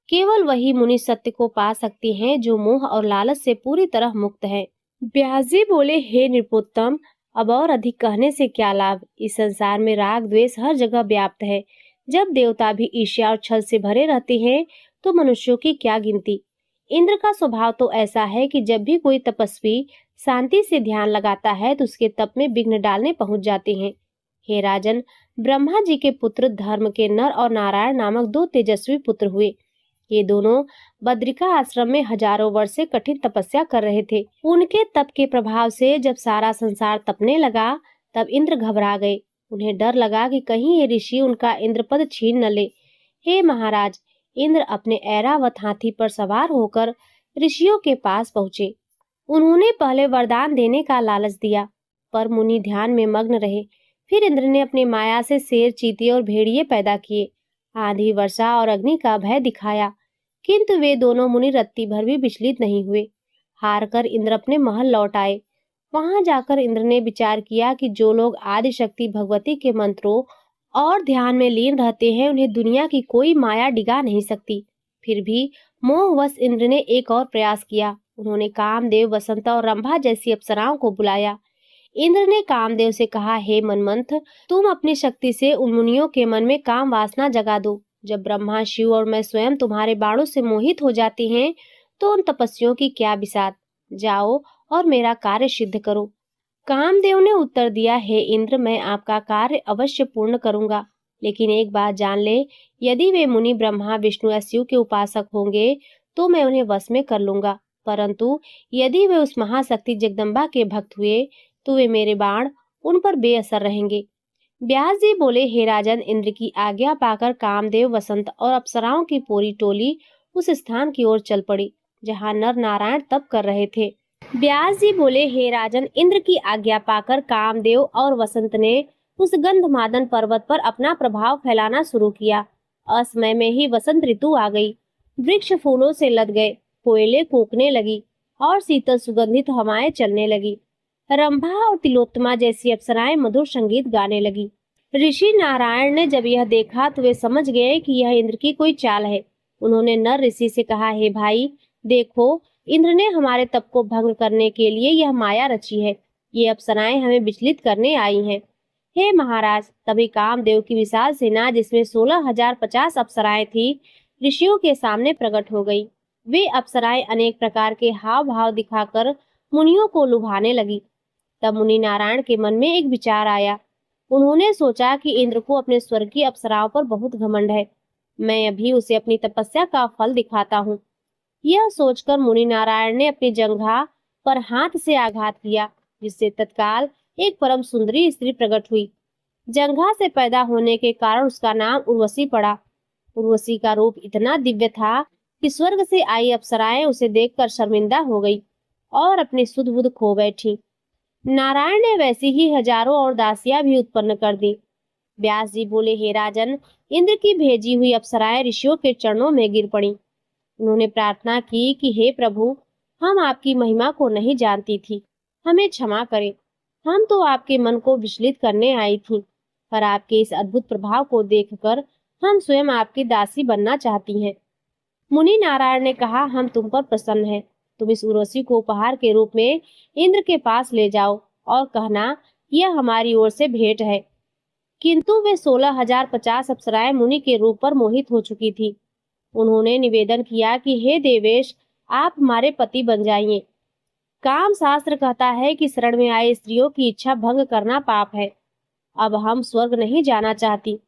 केवल वही मुनि सत्य को पा सकते हैं जो मोह और लालच से पूरी तरह मुक्त है। व्यास जी बोले, हे नृपोत्तम, अब और अधिक कहने से क्या लाभ। इस संसार में राग द्वेष हर जगह व्याप्त है। जब देवता भी ईर्ष्या और छल से भरे रहते हैं तो मनुष्यों की क्या गिनती। इंद्र का स्वभाव तो ऐसा है कि जब भी कोई तपस्वी शांति से ध्यान लगाता है तो उसके तप में विघ्न डालने पहुंच जाते हैं। हे राजन, ब्रह्मा जी के पुत्र धर्म के नर और नारायण नामक दो तेजस्वी पुत्र हुए। ये दोनों बद्रिका आश्रम में हजारों वर्ष से कठिन तपस्या कर रहे थे। उनके तप के प्रभाव से जब सारा संसार तपने लगा तब इंद्र घबरा गए। उन्हें डर लगा कि कहीं ये ऋषि उनका इंद्रपद छीन न ले। हे महाराज, इंद्र अपने ऐरावत हाथी पर सवार होकर ऋषियों के पास पहुँचे। उन्होंने पहले वरदान देने का लालच दिया, पर मुनि ध्यान में मग्न रहे। फिर इंद्र ने अपनी माया से शेर, चीते और भेड़िए पैदा किए। आंधी, वर्षा और अग्नि का भय दिखाया, किंतु वे दोनों मुनि रत्ती भर भी विचलित नहीं हुए। हार कर इंद्र अपने महल लौट आए वहां जाकर इंद्र ने विचार किया कि जो लोग आदि शक्ति भगवती के मंत्रों और ध्यान में लीन रहते हैं उन्हें दुनिया की कोई माया डिगा नहीं सकती। फिर भी मोहवश इंद्र ने एक और प्रयास किया। उन्होंने कामदेव, वसंत और रंभा जैसी अप्सराओं को बुलाया। इंद्र ने कामदेव से कहा, हे मनमंथ, तुम अपनी शक्ति से उन मुनियों के मन में काम वासना जगा दो। जब ब्रह्मा, शिव और मैं स्वयं तुम्हारे बाणों से मोहित हो जाते हैं तो उन तपस्वियों की क्या बिसात। जाओ और मेरा कार्य सिद्ध करो। कामदेव ने उत्तर दिया, हे इंद्र, मैं आपका कार्य अवश्य पूर्ण करूंगा, लेकिन एक बात जान ले, यदि वे मुनि ब्रह्मा, विष्णु या शिव के उपासक होंगे तो मैं उन्हें वश में कर लूंगा, परंतु यदि वे उस महाशक्ति जगदम्बा के भक्त हुए तो वे मेरे बाण उन पर बेअसर रहेंगे। व्यास जी बोले, हे राजन, इंद्र की आज्ञा पाकर कामदेव, वसंत और अप्सराओं की पूरी टोली उस स्थान की ओर चल पड़ी जहाँ नर नारायण तप कर रहे थे। व्यास जी बोले, हे राजन, इंद्र की आज्ञा पाकर कामदेव और वसंत ने उस गंधमादन पर्वत पर अपना प्रभाव फैलाना शुरू किया। असमय में ही वसंत ऋतु आ गई। वृक्ष फूलों से लद गए, कोयले कूकने लगी और शीतल सुगंधित हवाएं चलने लगी। रंभा और तिलोत्तमा जैसी अप्सराएं मधुर संगीत गाने लगी। ऋषि नारायण ने जब यह देखा तो वे समझ गए कि यह इंद्र की कोई चाल है। उन्होंने नर ऋषि से कहा, हे भाई, देखो, इंद्र ने हमारे तप को भंग करने के लिए यह माया रची है। ये अप्सराएं हमें विचलित करने आई हैं। हे महाराज, तभी कामदेव की विशाल सेना, जिसमें 16,050 अप्सराएं थी, ऋषियों के सामने प्रकट हो गई। वे अप्सराएं अनेक प्रकार के हाव भाव दिखाकर मुनियों को लुभाने लगी। तब मुनि नारायण के मन में एक विचार आया। उन्होंने सोचा कि इंद्र को अपने स्वर्ग की अप्सराओं पर बहुत घमंड है। मैं अभी उसे अपनी तपस्या का फल दिखाता हूँ। यह सोचकर मुनि नारायण ने अपनी जंघा पर हाथ से आघात किया, जिससे तत्काल एक परम सुंदरी स्त्री प्रकट हुई। जंघा से पैदा होने के कारण उसका नाम उर्वशी पड़ा। उर्वशी का रूप इतना दिव्य था कि स्वर्ग से आई अप्सराएं उसे देखकर शर्मिंदा हो गई और अपनी सुध बुध खो बैठी। नारायण ने वैसी ही हजारों और दासियां भी उत्पन्न कर दी। व्यास जी बोले, हे राजन, इंद्र की भेजी हुई अप्सराएं ऋषियों के चरणों में गिर पड़ी। उन्होंने प्रार्थना की कि हे प्रभु, हम आपकी महिमा को नहीं जानती थी, हमें क्षमा करें। हम तो आपके मन को विचलित करने आई थी, पर आपके इस अद्भुत प्रभाव को देखकर हम स्वयं आपकी दासी बनना चाहती हैं। मुनि नारायण ने कहा, हम तुम पर प्रसन्न हैं। तुम इस उर्वशी को उपहार के रूप में इंद्र के पास ले जाओ और कहना, यह हमारी ओर से भेंट है। किंतु वे 16,050 अप्सराएं मुनि के रूप पर मोहित हो चुकी थी। उन्होंने निवेदन किया कि हे देवेश, आप हमारे पति बन जाइए। काम शास्त्र कहता है कि शरण में आए स्त्रियों की इच्छा भंग करना पाप है। अब हम स्वर्ग नहीं जाना चाहती।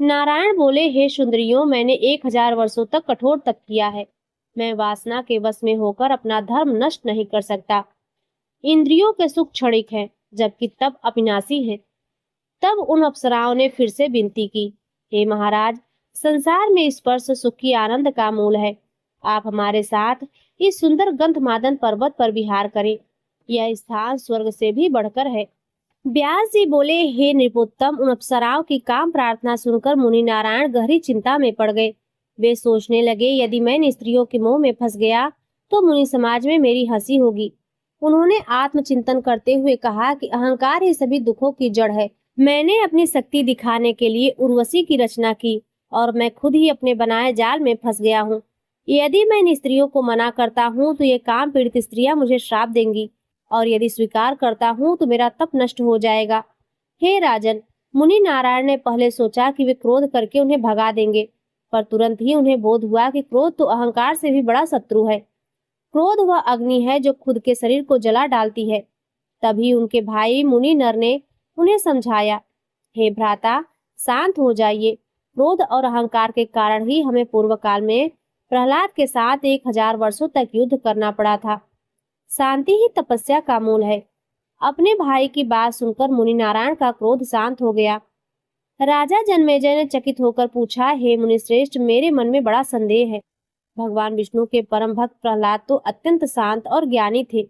नारायण बोले, हे सुंदरियों, मैंने 1,000 वर्षों तक कठोर तप किया है। मैं वासना के वश में होकर अपना धर्म नष्ट नहीं कर सकता। इंद्रियों के सुख क्षणिक हैं, जबकि तप अविनाशी है। तब उन अप्सराओं ने फिर से विनती की, हे महाराज, संसार में स्पर्श सुख की आनंद का मूल है। आप हमारे साथ इस सुंदर गंधमादन पर्वत पर विहार करें। यह स्थान स्वर्ग से भी बढ़कर है। व्यास जी बोले, हे नृपोत्तम, उन अप्सराओं की काम प्रार्थना सुनकर मुनि नारायण गहरी चिंता में पड़ गए। वे सोचने लगे, यदि मैं इन स्त्रियों के मोह में फंस गया तो मुनि समाज में मेरी हंसी होगी। उन्होंने आत्मचिंतन करते हुए कहा कि अहंकार ही सभी दुखों की जड़ है। मैंने अपनी शक्ति दिखाने के लिए उर्वशी की रचना की और मैं खुद ही अपने बनाए जाल में फंस गया हूँ। यदि मैं इन स्त्रियों को मना करता हूँ तो ये काम पीड़ित स्त्रियां मुझे श्राप देंगी, और यदि स्वीकार करता हूँ तो मेरा तप नष्ट हो जाएगा। हे राजन, मुनि नारायण ने पहले सोचा कि वे क्रोध करके उन्हें भगा देंगे, पर तुरंत ही उन्हें बोध हुआ कि क्रोध तो अहंकार से भी बड़ा शत्रु है। क्रोध वह अग्नि है जो खुद के शरीर को जला डालती है। तभी उनके भाई मुनि नर ने उन्हें समझाया, हे भ्राता, शांत हो जाइए। क्रोध और अहंकार के कारण ही हमें पूर्व काल में प्रहलाद के साथ 1,000 वर्षों तक युद्ध करना पड़ा था। शांति ही तपस्या का मूल है। अपने भाई की बात सुनकर मुनि नारायण का क्रोध शांत हो गया। राजा जन्मेजय ने चकित होकर पूछा, हे मुनिश्रेष्ठ, मेरे मन में बड़ा संदेह है। भगवान विष्णु के परम भक्त प्रहलाद तो अत्यंत शांत और ज्ञानी थे,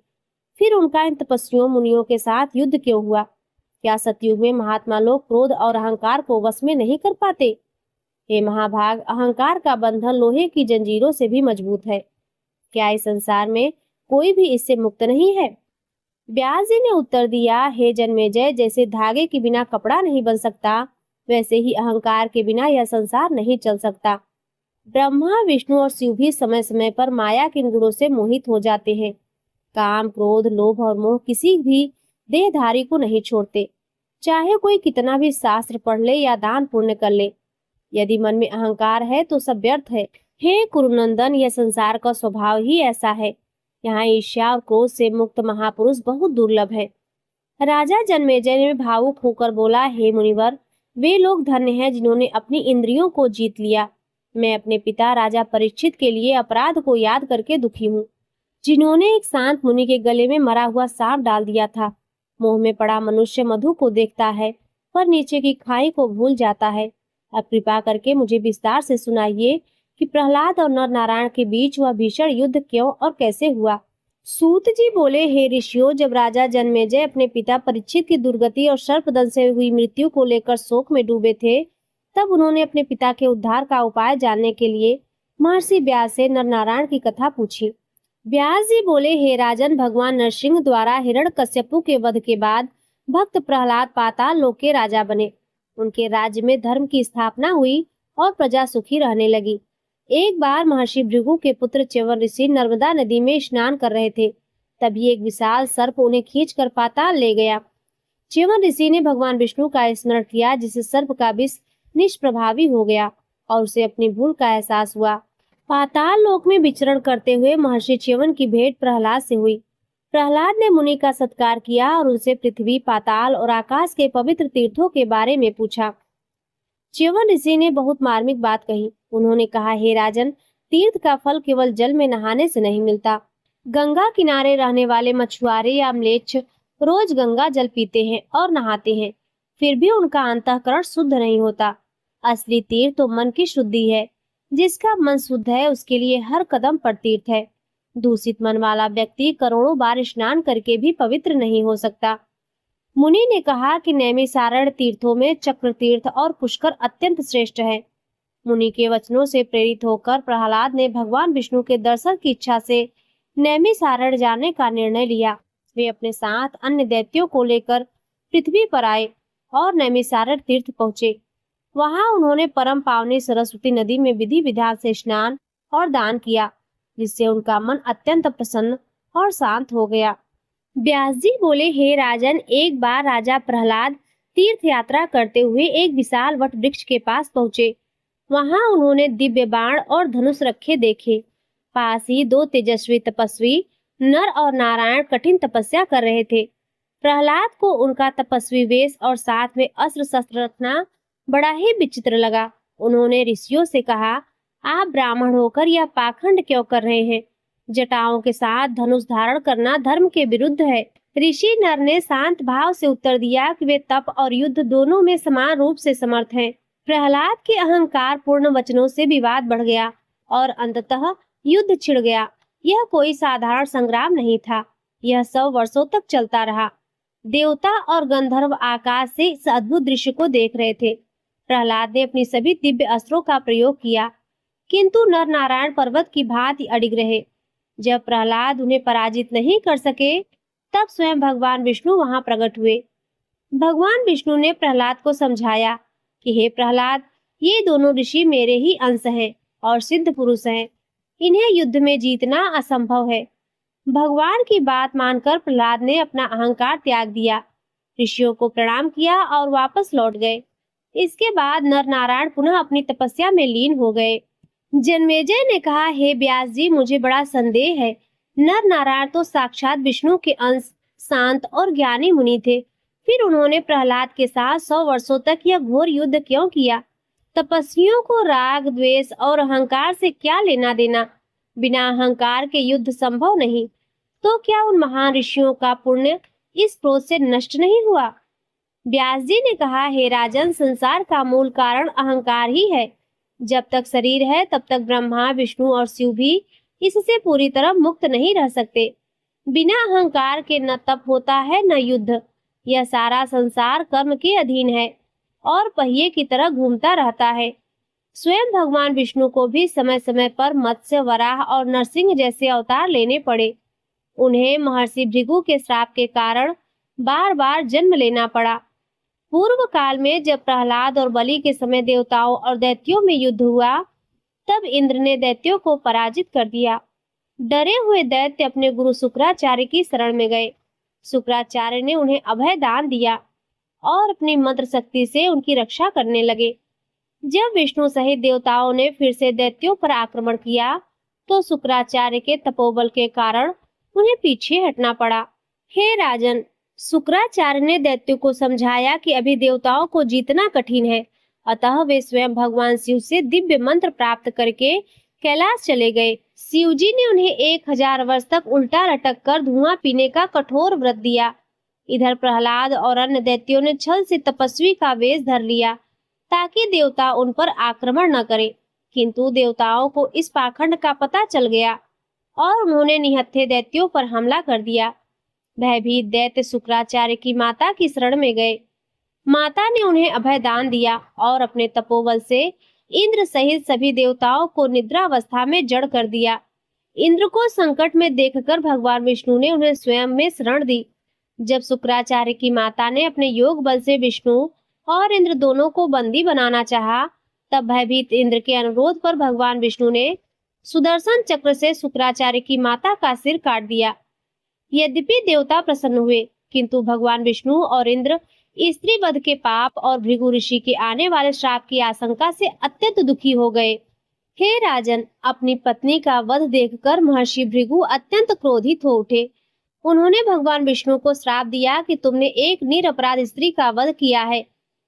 फिर उनका इन तपस्वियों मुनियों के साथ युद्ध क्यों हुआ? क्या सतयुग में महात्मा लोग क्रोध और अहंकार को वश में नहीं कर पाते? हे महाभाग, अहंकार का बंधन लोहे की जंजीरों से भी मजबूत है। क्या इस संसार में कोई भी इससे मुक्त नहीं है? व्यास जी ने उत्तर दिया, हे जन्मेजय, जैसे धागे के बिना कपड़ा नहीं बन सकता, वैसे ही अहंकार के बिना यह संसार नहीं चल सकता। ब्रह्मा, विष्णु और शिव भी समय समय पर माया के इन गुणों से मोहित हो जाते हैं। काम, क्रोध, लोभ और मोह किसी भी देहधारी को नहीं छोड़ते, चाहे कोई कितना भी शास्त्र पढ़ ले या दान पुण्य कर ले। यदि मन में अहंकार है तो सब व्यर्थ है। हे कुरुनंदन, यह संसार का स्वभाव ही ऐसा है। यहाँ ईर्ष्या और क्रोध से मुक्त महापुरुष बहुत दुर्लभ है। राजा जन्मेजय ने भावुक होकर बोला, हे मुनिवर, वे लोग धन्य हैं जिन्होंने अपनी इंद्रियों को जीत लिया। मैं अपने पिता राजा परीक्षित के लिए अपराध को याद करके दुखी हूँ, जिन्होंने एक शांत मुनि के गले में मरा हुआ सांप डाल दिया था। मोह में पड़ा मनुष्य मधु को देखता है, पर नीचे की खाई को भूल जाता है। अब कृपा करके मुझे विस्तार से सुनाइए कि प्रहलाद और नर नारायण के बीच वह भीषण युद्ध क्यों और कैसे हुआ। सूत जी बोले, हे ऋषियों, जब राजा जन्मेजय अपने पिता परीक्षित की दुर्गति और सर्पदंश से हुई मृत्यु को लेकर शोक में डूबे थे, तब उन्होंने अपने पिता के उद्धार का उपाय जानने के लिए महर्षि व्यास से नर नारायण की कथा पूछी। व्यास जी बोले, हे राजन, भगवान नरसिंह द्वारा हिरण्यकश्यपु के वध के बाद भक्त प्रहलाद पाताल लोक के राजा बने। उनके राज्य में धर्म की स्थापना हुई और प्रजा सुखी रहने लगी। एक बार महर्षि भृगु के पुत्र च्यवन ऋषि नर्मदा नदी में स्नान कर रहे थे। तभी एक विशाल सर्प उन्हें खींचकर पाताल ले गया। च्यवन ऋषि ने भगवान विष्णु का स्मरण किया, जिससे सर्प का विष निष्प्रभावी हो गया और उसे अपनी भूल का एहसास हुआ। पाताल लोक में विचरण करते हुए महर्षि च्यवन की भेंट प्रहलाद से हुई। प्रहलाद ने मुनि का सत्कार किया और उनसे पृथ्वी, पाताल और आकाश के पवित्र तीर्थों के बारे में पूछा। च्यवन ऋषि ने बहुत मार्मिक बात कही। उन्होंने कहा, हे राजन, तीर्थ का फल केवल जल में नहाने से नहीं मिलता। गंगा किनारे रहने वाले मछुआरे या म्लेच्छ रोज गंगा जल पीते हैं और नहाते हैं, फिर भी उनका अंतःकरण शुद्ध नहीं होता। असली तीर्थ तो मन की शुद्धि है। जिसका मन शुद्ध है उसके लिए हर कदम पर तीर्थ है। दूषित मन वाला व्यक्ति करोड़ों बार स्नान करके भी पवित्र नहीं हो सकता। मुनि ने कहा कि नैमिसारण्य तीर्थों में चक्र तीर्थ और पुष्कर अत्यंत श्रेष्ठ है। मुनि के वचनों से प्रेरित होकर प्रहलाद ने भगवान विष्णु के दर्शन की इच्छा से नैमिसारण्य जाने का निर्णय लिया। वे अपने साथ अन्य दैत्यों को लेकर पृथ्वी पर आए और नैमिसारण्य तीर्थ पहुंचे। वहां उन्होंने परम पावनी सरस्वती नदी में विधि विधान से स्नान और दान किया, जिससे उनका मन अत्यंत प्रसन्न और शांत हो गया। व्यास जी बोले, हे राजन, एक बार राजा प्रहलाद तीर्थ यात्रा करते हुए एक विशाल वट वृक्ष के पास पहुंचे। वहां उन्होंने दिव्य बाण और धनुष रखे देखे। पास ही दो तेजस्वी तपस्वी नर और नारायण कठिन तपस्या कर रहे थे। प्रहलाद को उनका तपस्वी वेश और साथ में अस्त्र शस्त्र रखना बड़ा ही विचित्र लगा। उन्होंने ऋषियों से कहा, आप ब्राह्मण होकर यह पाखंड क्यों कर रहे हैं? जटाओं के साथ धनुष धारण करना धर्म के विरुद्ध है। ऋषि नर ने शांत भाव से उत्तर दिया कि वे तप और युद्ध दोनों में समान रूप से समर्थ हैं। प्रहलाद के अहंकार पूर्ण वचनों से विवाद बढ़ गया और अंततः युद्ध छिड़ गया। यह कोई साधारण संग्राम नहीं था। यह 100 वर्षों तक चलता रहा। देवता और गंधर्व आकाश से इस अद्भुत दृश्य को देख रहे थे। प्रहलाद ने अपनी सभी दिव्य अस्त्रों का प्रयोग किया, किंतु नर नारायण पर्वत की भांति अडिग रहे। जब प्रहलाद उन्हें पराजित नहीं कर सके, तब स्वयं भगवान विष्णु वहां प्रकट हुए। भगवान विष्णु ने प्रहलाद को समझाया कि हे प्रहलाद, ये दोनों ऋषि मेरे ही अंश हैं और सिद्ध पुरुष हैं। इन्हें युद्ध में जीतना असंभव है। भगवान की बात मानकर प्रहलाद ने अपना अहंकार त्याग दिया, ऋषियों को प्रणाम किया और वापस लौट गए। इसके बाद नर नारायण पुनः अपनी तपस्या में लीन हो गए। जन्मेजय ने कहा, हे व्यास जी, मुझे बड़ा संदेह है। नर नारायण तो साक्षात विष्णु के अंश, शांत और ज्ञानी मुनि थे, फिर उन्होंने प्रहलाद के साथ 100 वर्षों तक यह घोर युद्ध क्यों किया? तपस्वियों को राग, द्वेष और अहंकार से क्या लेना देना? बिना अहंकार के युद्ध संभव नहीं। तो क्या उन महान ऋषियों का पुण्य इस क्रोध से नष्ट नहीं हुआ? व्यास जी ने कहा, हे राजन, संसार का मूल कारण अहंकार ही है। जब तक शरीर है तब तक ब्रह्मा, विष्णु और शिव भी इससे पूरी तरह मुक्त नहीं रह सकते। बिना अहंकार के न तप होता है न युद्ध। यह सारा संसार कर्म के अधीन है और पहिए की तरह घूमता रहता है। स्वयं भगवान विष्णु को भी समय समय पर मत्स्य, वराह और नरसिंह जैसे अवतार लेने पड़े। उन्हें महर्षि भृगु के श्राप के कारण बार बार जन्म लेना पड़ा। पूर्व काल में जब प्रहलाद और बलि के समय देवताओं और दैत्यों में युद्ध हुआ, तब इंद्र ने दैत्यों को पराजित कर दिया। डरे हुए दैत्य अपने गुरु शुक्राचार्य की शरण में गए। शुक्राचार्य ने उन्हें अभय दान दिया और अपनी मंत्र शक्ति से उनकी रक्षा करने लगे। जब विष्णु सहित देवताओं ने फिर से दैत्यों पर आक्रमण किया, तो शुक्राचार्य के तपोबल के कारण उन्हें पीछे हटना पड़ा। हे राजन, शुक्राचार्य ने दैत्यों को समझाया कि अभी देवताओं को जीतना कठिन है, अतः वे स्वयं भगवान शिव से दिव्य मंत्र प्राप्त करके कैलाश चले गए। शिव जी ने उन्हें 1000 वर्ष तक उल्टा लटक कर धुआं पीने का कठोर व्रत दिया। इधर प्रहलाद और अन्य दैत्यों ने छल से तपस्वी का वेश धर लिया ताकि देवता उन पर आक्रमण न करें, किंतु देवताओं को इस पाखंड का पता चल गया और उन्होंने निहत्थे दैत्यों पर हमला कर दिया। भयभीत दैत्य शुक्राचार्य की माता की शरण में गए। माता ने उन्हें अभय दान दिया और अपने तपोबल से इंद्र सहित सभी देवताओं को निद्रावस्था में जड़ कर दिया। इंद्र को संकट में देखकर भगवान विष्णु ने उन्हें स्वयं में शरण दी। जब शुक्राचार्य की माता ने अपने योग बल से विष्णु और इंद्र दोनों को बंदी बनाना चाहा, तब भयभीत इंद्र के अनुरोध पर भगवान विष्णु ने सुदर्शन चक्र से शुक्राचार्य की माता का सिर काट दिया। यद्यपि देवता प्रसन्न हुए, किंतु भगवान विष्णु और इंद्र स्त्री वध के पाप और भृगु ऋषि के आने वाले श्राप की आशंका से अत्यंत दुखी हो गए। हे राजन, अपनी पत्नी का वध देखकर महर्षि भृगु अत्यंत क्रोधित हो उठे। उन्होंने भगवान विष्णु को श्राप दिया कि तुमने एक निरपराध स्त्री का वध किया है,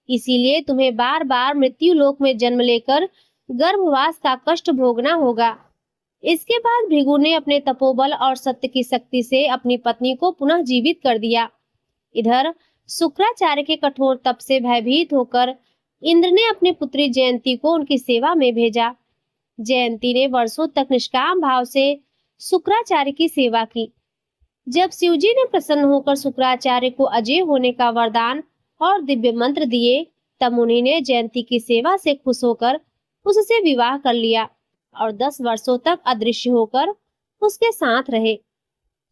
इसीलिए तुम्हें बार बार मृत्यु लोक में जन्म लेकर गर्भवास का कष्ट भोगना होगा। इसके बाद भृगु ने अपने तपोबल और सत्य की शक्ति से अपनी पत्नी को पुनः जीवित कर दिया। इधर शुक्राचार्य के कठोर तप से भयभीत होकर इंद्र ने अपनी पुत्री जयंती को उनकी सेवा में भेजा। जयंती ने वर्षों तक निष्काम भाव से शुक्राचार्य की सेवा की। जब शिवजी ने प्रसन्न होकर शुक्राचार्य को अजय होने का वरदान और दिव्य मंत्र दिए, तब मुनि ने जयंती की सेवा से खुश होकर उससे विवाह कर लिया और 10 वर्षों तक अदृश्य होकर उसके साथ रहे।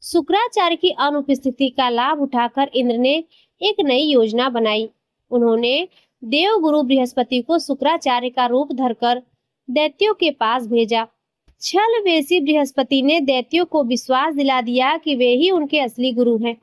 शुक्राचार्य की अनुपस्थिति का लाभ उठाकर इंद्र ने एक नई योजना बनाई। उन्होंने देवगुरु बृहस्पति को शुक्राचार्य का रूप धरकर दैत्यों के पास भेजा। छल वेशी बृहस्पति ने दैत्यों को विश्वास दिला दिया कि वे ही उनके असली गुरु हैं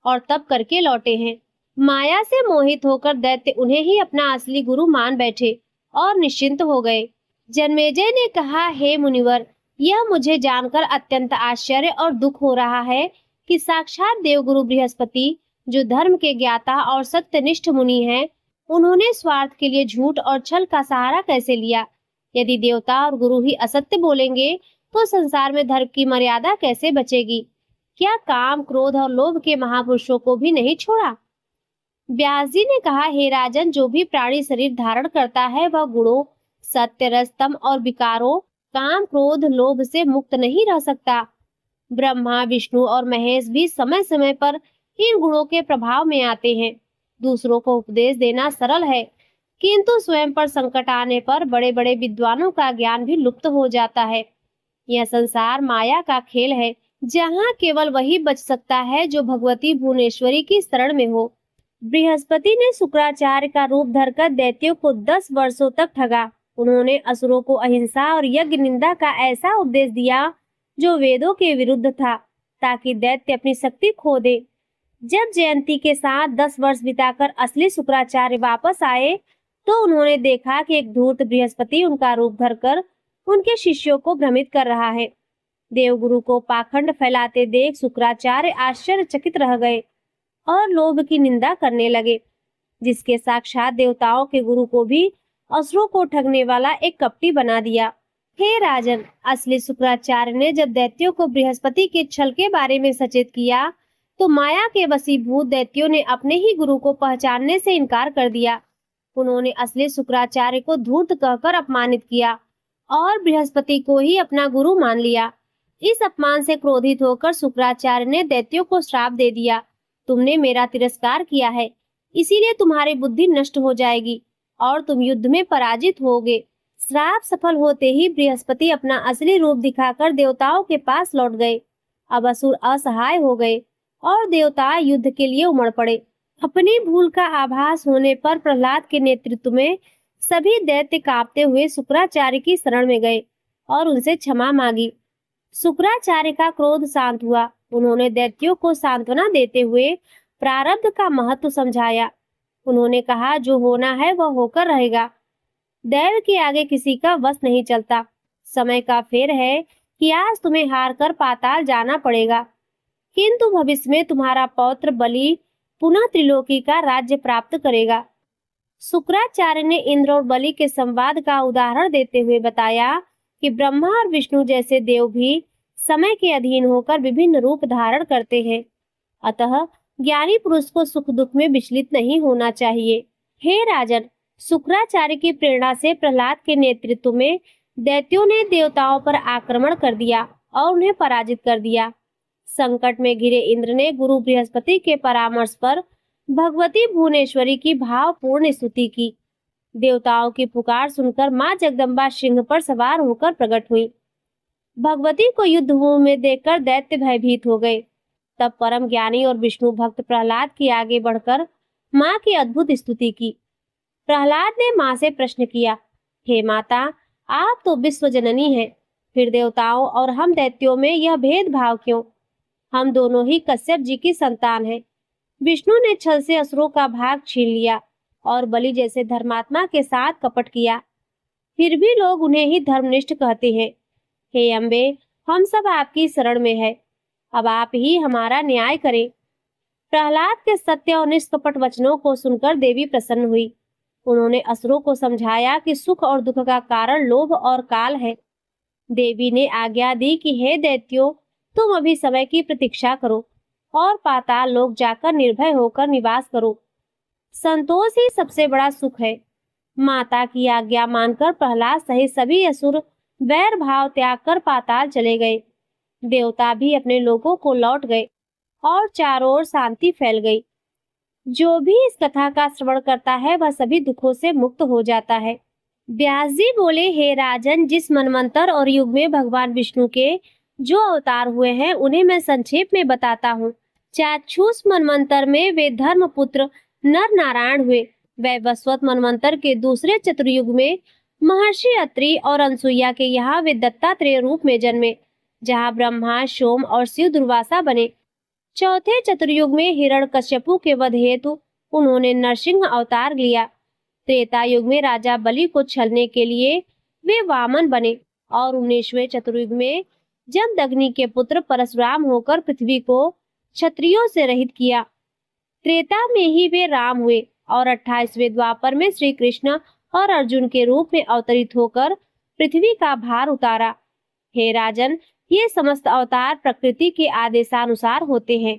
और तब करके लौटे हैं। माया से मोहित होकर दैत्य उन्हें ही अपना असली गुरु मान बैठे और निश्चिंत हो गए। जन्मेजय ने कहा, हे मुनिवर, यह मुझे जानकर अत्यंत आश्चर्य और दुख हो रहा है कि साक्षात देवगुरु बृहस्पति, जो धर्म के ज्ञाता और सत्यनिष्ठ मुनि हैं, उन्होंने स्वार्थ के लिए झूठ और छल का सहारा कैसे लिया। यदि देवता और गुरु ही असत्य बोलेंगे तो संसार में धर्म की मर्यादा कैसे बचेगी। क्या काम, क्रोध और लोभ के महापुरुषों को भी नहीं छोड़ा। व्यास जी ने कहा, हे राजन, जो भी प्राणी शरीर धारण करता है वह गुणों, सत्य, रजतम और विकारों, काम, क्रोध, लोभ से मुक्त नहीं रह सकता। ब्रह्मा, विष्णु और महेश भी समय समय पर इन गुणों के प्रभाव में आते हैं। दूसरों को उपदेश देना सरल है, किंतु स्वयं पर संकट आने पर बड़े बड़े विद्वानों का ज्ञान भी लुप्त हो जाता है। यह संसार माया का खेल है, जहाँ केवल वही बच सकता है जो भगवती भुवनेश्वरी की शरण में हो। बृहस्पति ने शुक्राचार्य का रूप धरकर दैत्यों को 10 वर्षों तक ठगा। उन्होंने असुरों को अहिंसा और यज्ञ निंदा का ऐसा उपदेश दिया जो वेदों के विरुद्ध था, ताकि दैत्य अपनी शक्ति खो दे। जब जयंती के साथ 10 वर्ष बिताकर असली शुक्राचार्य वापस आए, तो उन्होंने देखा कि एक धूर्त बृहस्पति उनका रूप धरकर उनके शिष्यों को भ्रमित कर रहा है। देवगुरु को पाखंड फैलाते देख शुक्राचार्य आश्चर्यचकित रह गए और लोभ की निंदा करने लगे, जिसके साक्षात देवताओं के गुरु को भी असुरों को ठगने वाला एक कपटी बना दिया। हे राजन, असली शुक्राचार्य ने जब दैत्यों को बृहस्पति के छल के बारे में सचेत किया, तो माया के वशीभूत दैत्यों ने अपने ही गुरु को पहचानने से इनकार कर दिया। उन्होंने असली शुक्राचार्य को धूर्त कहकर अपमानित किया और बृहस्पति को ही अपना गुरु मान लिया। इस अपमान से क्रोधित होकर शुक्राचार्य ने दैत्यों को श्राप दे दिया, तुमने मेरा तिरस्कार किया है, इसीलिए तुम्हारी बुद्धि नष्ट हो जाएगी और तुम युद्ध में पराजित होगे। श्राप सफल होते ही बृहस्पति अपना असली रूप दिखाकर देवताओं के पास लौट गए अब असुर असहाय हो गए और देवता युद्ध के लिए उमड़ पड़े। अपनी भूल का आभास होने पर प्रहलाद के नेतृत्व में सभी दैत्य कांपते हुए शुक्राचार्य की शरण में गए और उनसे क्षमा मांगी। शुक्राचार्य का क्रोध शांत हुआ। उन्होंने दैत्यों को सांत्वना देते हुए प्रारब्ध का महत्व समझाया। उन्होंने कहा, जो होना है वह होकर रहेगा। दैव के आगे किसी का वश नहीं चलता। समय का फेर है कि आज तुम्हें हार कर पाताल जाना पड़ेगा, किंतु भविष्य में तुम्हारा पौत्र बलि पुनः त्रिलोकी का राज्य प्राप्त करेगा। शुक्राचार्य ने इंद्र और बलि के संवाद का उदाहरण देते हुए बताया कि ब्रह्मा और विष्णु जैसे देव भी समय के अधीन होकर विभिन्न रूप धारण करते हैं। अतः ज्ञानी पुरुष को सुख दुख में विचलित नहीं होना चाहिए। हे राजन, शुक्राचार्य की प्रेरणा से प्रहलाद के नेतृत्व में दैत्यों ने देवताओं पर आक्रमण कर दिया और उन्हें पराजित कर दिया। संकट में घिरे इंद्र ने गुरु बृहस्पति के परामर्श पर भगवती भुवनेश्वरी की भावपूर्ण स्तुति की। देवताओं की पुकार सुनकर मां जगदम्बा सिंह पर सवार होकर प्रकट हुई। भगवती को युद्ध भूमि में देखकर दैत्य भयभीत हो गए। तब परम ज्ञानी और विष्णु भक्त प्रहलाद के आगे बढ़कर मां की अद्भुत स्तुति की। प्रहलाद ने मां से प्रश्न किया, हे माता, आप तो विश्व जननी हैं, फिर देवताओं और हम दैत्यों में यह भेदभाव क्यों? हम दोनों ही कश्यप जी की संतान हैं। विष्णु ने छल से असुरों का भाग छीन लिया और बलि जैसे धर्मात्मा के साथ कपट किया, फिर भी लोग उन्हें ही धर्मनिष्ठ कहते हैं। हे अम्बे, हम सब आपकी शरण में है, अब आप ही हमारा न्याय करें। प्रहलाद के सत्य और निष्कपट वचनों को सुनकर देवी प्रसन्न हुई। उन्होंने असुरों को समझाया कि सुख और दुख का कारण लोभ और काल है। देवी ने आज्ञा दी कि हे दैत्यों, तुम अभी समय की प्रतीक्षा करो और पाताल लोक जाकर निर्भय होकर निवास करो। संतोष ही सबसे बड़ा सुख है। माता की आज्ञा मानकर प्रहलाद सहित सभी असुर वैर भाव त्याग कर पाताल चले गए। देवता भी अपने लोगों को लौट गए और चारों ओर शांति फैल गई। जो भी इस कथा का श्रवण करता है वह सभी दुखों से मुक्त हो जाता है। व्यास जी बोले, हे राजन, जिस मनवंतर और युग में भगवान विष्णु के जो अवतार हुए हैं उन्हें मैं संक्षेप में बताता हूँ। चाक्षुष मनवंतर में वे धर्मपुत्र नर नारायण हुए। वैवस्वत मनवंतर के दूसरे चतुर्युग में महर्षि अत्रि और अनसुईया के यहाँ वे दत्तात्रेय रूप में जन्मे, जहाँ ब्रह्मा, सोम और शिव दुर्वासा बने। चौथे चतुर्युग में हिरण्यकश्यपु के वध हेतु उन्होंने नरसिंह अवतार लिया। त्रेता युग में राजा बलि को छलने के लिए वे वामन बने और 19वें चतुर्युग में जमदग्नि के पुत्र परशुराम होकर पृथ्वी को क्षत्रियों से रहित किया। त्रेता में ही वे राम हुए और 28वें द्वापर में श्री कृष्ण और अर्जुन के रूप में अवतरित होकर पृथ्वी का भार उतारा। हे राजन, ये समस्त अवतार प्रकृति के आदेशानुसार होते हैं।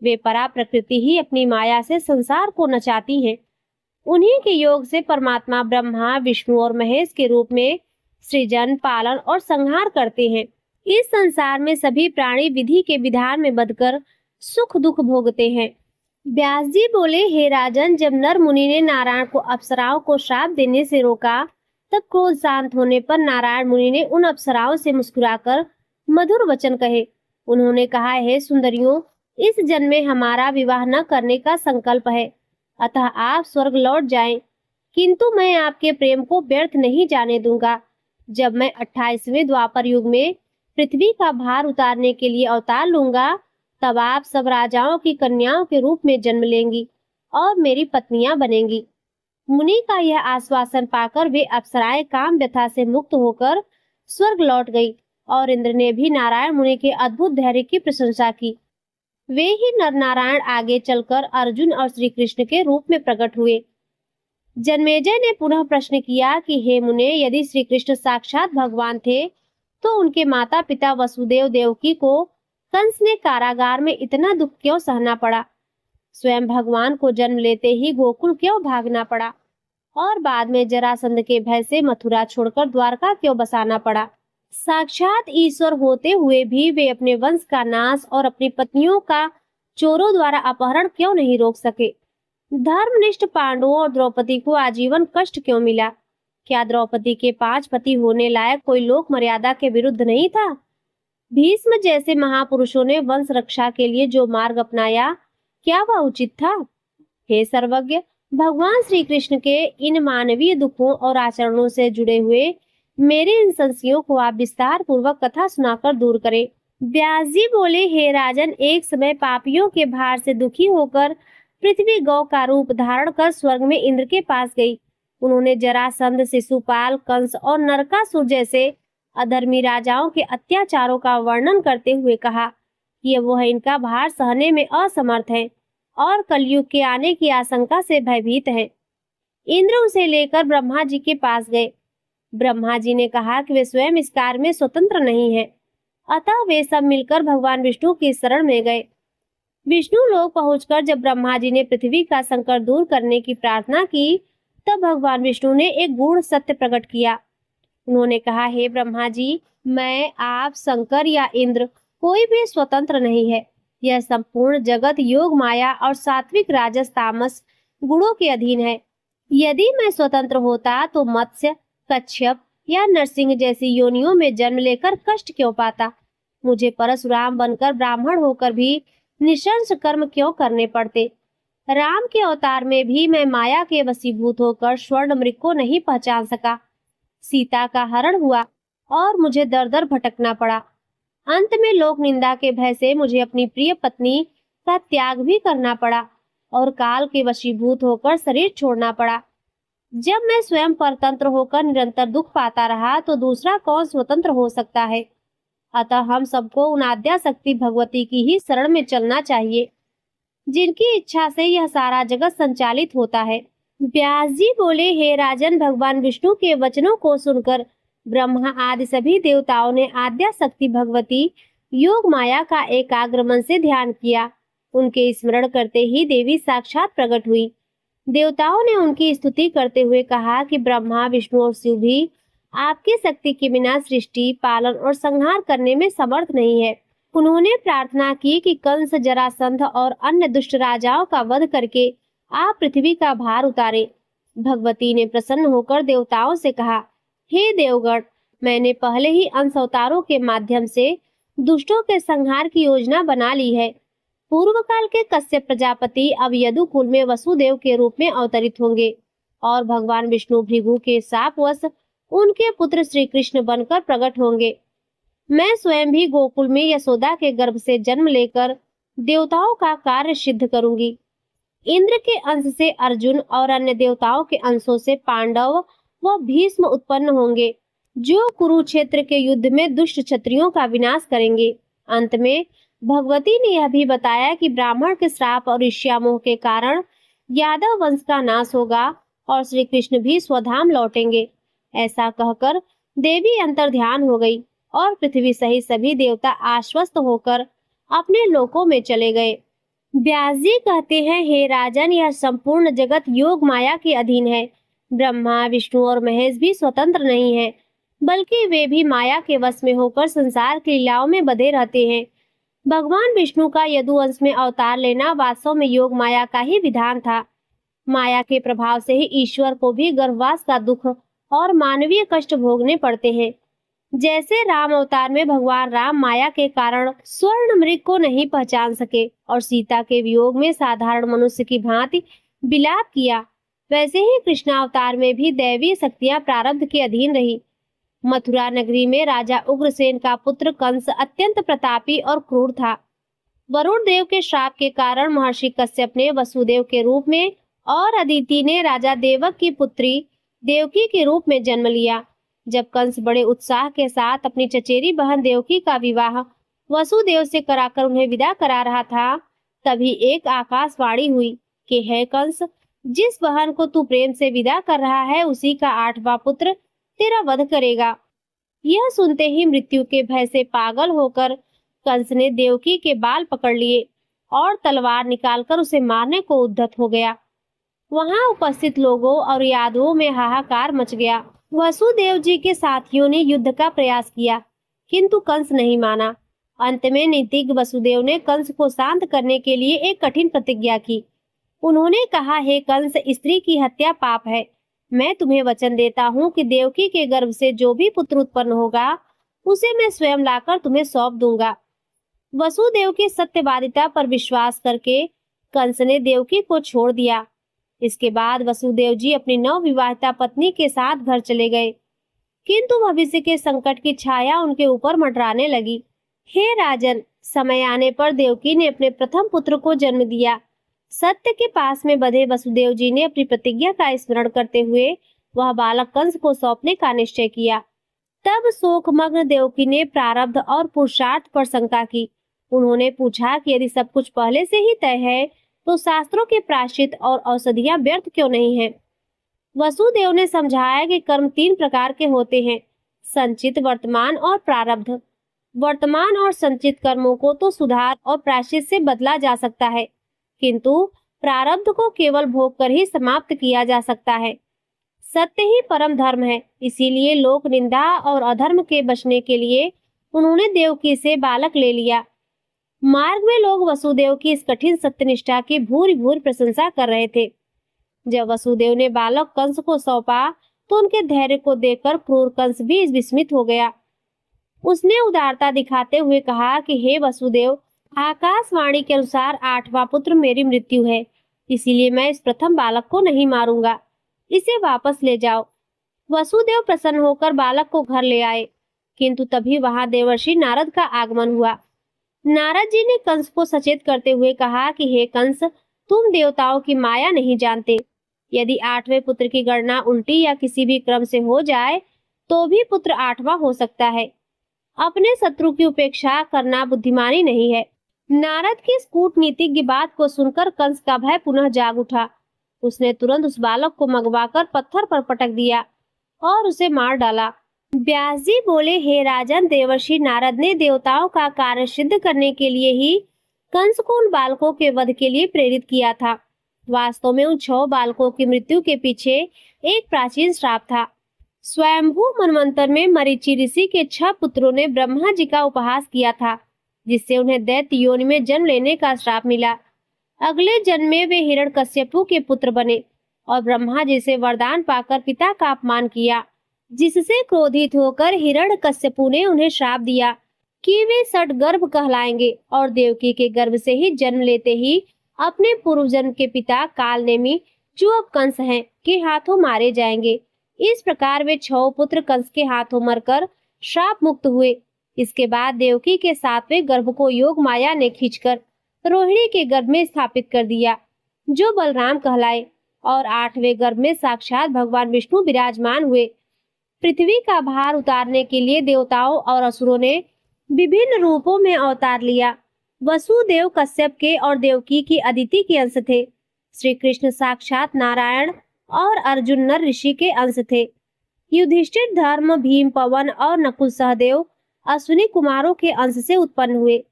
वे परा प्रकृति ही अपनी माया से संसार को नचाती हैं। उन्हीं के योग से परमात्मा ब्रह्मा, विष्णु और महेश के रूप में सृजन, पालन और संहार करते हैं। इस संसार में सभी प्राणी विधि के विधान में बंधकर सुख दुख भोगते हैं। व्यास जी बोले, हे राजन, जब नर मुनि ने नारायण को अप्सराओं को श्राप देने से रोका, तब क्रोध शांत होने पर नारायण मुनि ने उन अप्सराओं से मुस्कुराकर मधुर वचन कहे। उन्होंने कहा, हे सुंदरियों, इस जन्म में हमारा विवाह न करने का संकल्प है, अतः आप स्वर्ग लौट जाएं, किंतु मैं आपके प्रेम को व्यर्थ नहीं जाने दूंगा। जब मैं 28वें द्वापर युग में पृथ्वी का भार उतारने के लिए अवतार लूंगा, तब आप सब राजाओं की कन्याओं के रूप में जन्म लेंगी और मेरी पत्नियां बनेंगी। मुनि का यह आश्वासन पाकर वे अप्सराएं काम व्यथा से मुक्त होकर स्वर्ग लौट गई और इंद्र ने भी नारायण मुनि के अद्भुत धैर्य की प्रशंसा की। वे ही नर नारायण आगे चलकर अर्जुन और श्री कृष्ण के रूप में प्रकट हुए। जन्मेजय ने पुनः प्रश्न किया कि हे मुने, यदि श्री कृष्ण साक्षात भगवान थे तो उनके माता पिता वसुदेव देवकी को कंस ने कारागार में इतना दुख क्यों सहना पड़ा? स्वयं भगवान को जन्म लेते ही गोकुल क्यों भागना पड़ा और बाद में जरासंध के भय से मथुरा छोड़कर द्वारका क्यों बसाना पड़ा? साक्षात ईश्वर होते हुए भी वे अपने वंश का नाश और अपनी पत्नियों का चोरों द्वारा अपहरण क्यों नहीं रोक सके? धर्मनिष्ठ पांडवों और द्रौपदी को आजीवन कष्ट क्यों मिला? क्या द्रौपदी के 5 पति होने लायक कोई लोक मर्यादा के विरुद्ध नहीं था? भीष्म जैसे महापुरुषों ने वंश रक्षा के लिए जो मार्ग अपनाया, क्या वह उचित था? हे सर्वज्ञ, भगवान श्री कृष्ण के इन मानवीय दुखों और आचरणों से जुड़े हुए मेरे इन संशयों को आप विस्तार पूर्वक कथा सुनाकर दूर करें। व्यास जी बोले, हे राजन, एक समय पापियों के भार से दुखी होकर पृथ्वी गौ का रूप धारण कर स्वर्ग में इंद्र के पास गई। उन्होंने जरासंध, शिशुपाल, कंस और नरकासुर जैसे अधर्मी राजाओं के अत्याचारों का वर्णन करते हुए कहा कि वह इनका भार सहने में असमर्थ है और कलयुग के आने की आशंका से भयभीत है। इंद्र उसे लेकर ब्रह्मा जी के पास गए। ब्रह्मा जी ने कहा कि वे स्वयं इस कार्य में स्वतंत्र नहीं है, अतः वे सब मिलकर भगवान विष्णु की शरण में गए। विष्णु लोक पहुंचकर जब ब्रह्मा जी ने पृथ्वी का संकट दूर करने की प्रार्थना की, तब भगवान विष्णु ने एक गूढ़ सत्य प्रकट किया। उन्होंने कहा, हे ब्रह्मा जी, मैं, आप, शंकर या इंद्र कोई भी स्वतंत्र नहीं है। यह संपूर्ण जगत योग माया और सात्विक राजस तामस गुणों के अधीन है। यदि मैं स्वतंत्र होता तो मत्स्य, कच्छप या नरसिंह जैसी योनियों में जन्म लेकर कष्ट क्यों पाता? मुझे परशुराम बनकर ब्राह्मण होकर भी निशंस कर्म क्यों करने पड़ते? राम के अवतार में भी मैं माया के वशीभूत होकर स्वर्ण मृग को नहीं पहचान सका। सीता का हरण हुआ और मुझे दर दर भटकना पड़ा। अंत में लोक निंदा के भय से मुझे अपनी प्रिय पत्नी का त्याग भी करना पड़ा और काल के वशीभूत होकर शरीर छोड़ना पड़ा। जब मैं स्वयं परतंत्र होकर निरंतर दुख पाता रहा तो दूसरा कौन स्वतंत्र हो सकता है? अतः हम सबको उन आद्या शक्ति भगवती की ही शरण में चलना चाहिए, जिनकी इच्छा से यह सारा जगत संचालित होता है। व्यास जी बोले, हे राजन, भगवान विष्णु के वचनों को सुनकर ब्रह्मा आदि सभी देवताओं ने आद्या शक्ति भगवती योग माया का एकाग्र मन से ध्यान किया। उनके स्मरण करते ही देवी साक्षात प्रकट हुई। देवताओं ने उनकी स्तुति करते हुए कहा कि ब्रह्मा, विष्णु और शिव भी आपकी शक्ति के बिना सृष्टि, पालन और संहार करने में समर्थ नहीं है। उन्होंने प्रार्थना की कि कंस, जरासंध और अन्य दुष्ट राजाओं का वध करके आप पृथ्वी का भार उतारें। भगवती ने प्रसन्न होकर देवताओं से कहा, हे देवगण, मैंने पहले ही अंश अवतारों के माध्यम से दुष्टों के संहार की योजना बना ली है। पूर्व काल के कश्यप प्रजापति अब यदुकुल में वसुदेव के रूप में अवतरित होंगे और भगवान विष्णु भृगु के शापवश उनके पुत्र श्री कृष्ण बनकर प्रकट होंगे। मैं स्वयं भी गोकुल में यशोदा के गर्भ से जन्म लेकर देवताओं का कार्य सिद्ध करूंगी। इंद्र के अंश से अर्जुन और अन्य देवताओं के अंशों से पांडव व भीष्म उत्पन्न होंगे, जो कुरुक्षेत्र के युद्ध में दुष्ट क्षत्रियों का विनाश करेंगे। अंत में भगवती ने यह भी बताया कि ब्राह्मण के श्राप और ईर्ष्यामोह के कारण यादव वंश का नाश होगा और श्री कृष्ण भी स्वधाम लौटेंगे। ऐसा कहकर देवी अंतर ध्यान हो गई और पृथ्वी सहित सभी देवता आश्वस्त होकर अपने लोकों में चले गए। व्यास जी कहते हैं, हे राजन, यह संपूर्ण जगत योग माया के अधीन है। ब्रह्मा, विष्णु और महेश भी स्वतंत्र नहीं है, बल्कि वे भी माया के वश में होकर संसार की लीलाओं में बंधे रहते हैं। भगवान विष्णु का यदुवंश में अवतार लेना वास्तव में योग माया का ही विधान था। माया के प्रभाव से ही ईश्वर को भी गर्भवास का दुख और मानवीय कष्ट भोगने पड़ते हैं। जैसे राम अवतार में भगवान राम माया के कारण स्वर्ण मृग को नहीं पहचान सके और सीता के वियोग में साधारण मनुष्य की भांति विलाप किया, वैसे ही कृष्णावतार में भी दैवीय शक्तियां प्रारब्ध के अधीन रही। मथुरा नगरी में राजा उग्रसेन का पुत्र कंस अत्यंत प्रतापी और क्रूर था। वरुण देव के श्राप के कारण महर्षि कश्यप ने वसुदेव के रूप में और अदिति ने राजा देवक की पुत्री देवकी के रूप में जन्म लिया। जब कंस बड़े उत्साह के साथ अपनी चचेरी बहन देवकी का विवाह वसुदेव से कराकर उन्हें विदा करा रहा था, तभी एक आकाशवाणी हुई कि हे कंस, जिस बहन को तू प्रेम से विदा कर रहा है उसी का 8वां पुत्र तेरा वध करेगा। यह सुनते ही मृत्यु के भय से पागल होकर कंस ने देवकी के बाल पकड़ लिए और तलवार निकालकर उसे मारने को उद्यत हो गया। वहां उपस्थित लोगों और यादवों में हाहाकार मच गया। वसुदेव जी के साथियों ने युद्ध का प्रयास किया, किंतु कंस नहीं माना। अंत में नीतिज्ञ वसुदेव ने कंस को शांत करने के लिए एक कठिन प्रतिज्ञा की। उन्होंने कहा, हे कंस, स्त्री की हत्या पाप है। मैं तुम्हें वचन देता हूँ कि देवकी के गर्भ से जो भी पुत्र उत्पन्न होगा उसे मैं स्वयं लाकर तुम्हें सौंप दूंगा। वसुदेव की सत्यवादिता पर विश्वास करके कंस ने देवकी को छोड़ दिया। इसके बाद वसुदेव जी अपनी नवविवाहिता पत्नी के साथ घर चले गए, किंतु भविष्य के संकट की छाया उनके ऊपर मंडराने लगी। हे राजन, समय आने पर देवकी ने अपने प्रथम पुत्र को जन्म दिया। सत्य के पास में बंधे वसुदेव जी ने अपनी प्रतिज्ञा का स्मरण करते हुए वह बालक कंस को सौंपने का निश्चय किया। तब शोकमग्न देवकी ने प्रारब्ध और पुरुषार्थ पर शंका की। उन्होंने पूछा कि यदि सब कुछ पहले से ही तय है तो शास्त्रों के प्रायश्चित और औषधियां व्यर्थ क्यों नहीं हैं? वसुदेव ने समझाया कि कर्म 3 प्रकार के होते हैं, संचित, वर्तमान और प्रारब्ध। वर्तमान और संचित कर्मों को तो सुधार और प्रायश्चित से बदला जा सकता है, किंतु प्रारब्ध को केवल भोग कर ही समाप्त किया जा सकता है। सत्य ही परम धर्म है, इसीलिए लोक निंदा और अधर्म के बचने के लिए उन्होंने देवकी से बालक ले लिया। मार्ग में लोग वसुदेव की इस कठिन सत्यनिष्ठा की भूरि भूरि प्रशंसा कर रहे थे। जब वसुदेव ने बालक कंस को सौंपा तो उनके धैर्य को देखकर क्रूर कंस भी विस्मित हो गया। उसने उदारता दिखाते हुए कहा कि हे वसुदेव, आकाशवाणी के अनुसार 8वां पुत्र मेरी मृत्यु है, इसीलिए मैं इस प्रथम बालक को नहीं मारूंगा। इसे वापस ले जाओ। वसुदेव प्रसन्न होकर बालक को घर ले आए, किंतु तभी वहां देवर्षि नारद का आगमन हुआ। नारद जी ने कंस को सचेत करते हुए कहा कि हे कंस, तुम देवताओं की माया नहीं जानते। यदि 8वें पुत्र की गणना उल्टी या किसी भी क्रम से हो जाए तो भी पुत्र 8वां हो सकता है। अपने शत्रु की उपेक्षा करना बुद्धिमानी नहीं है। नारद की इस कूटनीतिज्ञ बात को सुनकर कंस का भय पुनः जाग उठा। उसने तुरंत उस बालक को मंगवाकर पत्थर पर पटक दिया और उसे मार डाला। व्यास जी बोले, हे राजन, देवर्षि नारद ने देवताओं का कार्य सिद्ध करने के लिए ही कंस को उन बालकों के वध के लिए प्रेरित किया था। वास्तव में उन 6 बालकों की मृत्यु के पीछे एक प्राचीन श्राप था। स्वयंभू मनवंतर में मरीचि ऋषि के 6 पुत्रों ने ब्रह्मा जी का उपहास किया था, जिससे उन्हें दैत्य योनि में जन्म लेने का श्राप मिला। अगले जन्म में वे हिरण्यकश्यपु के पुत्र बने और ब्रह्मा जी से वरदान पाकर पिता का अपमान किया, जिससे क्रोधित होकर हिरण्यकश्यपु ने उन्हें श्राप दिया कि वे सटगर्भ कहलाएंगे और देवकी के गर्भ से ही जन्म लेते ही अपने पूर्व जन्म के पिता कालनेमी, जो अब कंस हैं, के हाथों मारे जाएंगे। इस प्रकार वे 6 पुत्र कंस के हाथों मरकर श्राप मुक्त हुए। इसके बाद देवकी के 7वें गर्भ को योग माया ने खींचकर रोहिणी के गर्भ में स्थापित कर दिया, जो बलराम कहलाए, और 8वें गर्भ में साक्षात भगवान विष्णु विराजमान हुए। पृथ्वी का भार उतारने के लिए देवताओं और असुरों ने विभिन्न रूपों में अवतार लिया। वसुदेव कश्यप के और देवकी की अदिति के अंश थे। श्री कृष्ण साक्षात नारायण और अर्जुन नर ऋषि के अंश थे। युधिष्ठिर धर्म, भीम, पवन और नकुल सहदेव अश्विनी कुमारों के अंश से उत्पन्न हुए।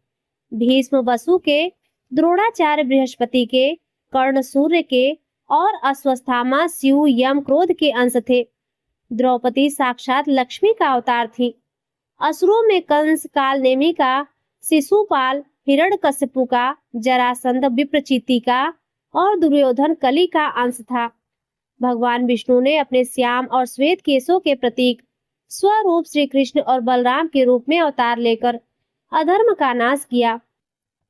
भीष्म वसु के, द्रोणाचार्य बृहस्पति के, कर्ण सूर्य के और अश्वस्थामा शिव, यम, क्रोध के अंश थे। द्रौपदी साक्षात लक्ष्मी का अवतार थी। असुरों में कंस, कालनेमी का, शिशुपाल, हिरण्यकश्यपु का, जरासंध, विप्रचिति का और दुर्योधन कली का अंश था। भगवान विष्णु ने अपने श्याम और श्वेत केशों के प्रतीक स्वरूप श्री कृष्ण और बलराम के रूप में अवतार लेकर अधर्म का नाश किया।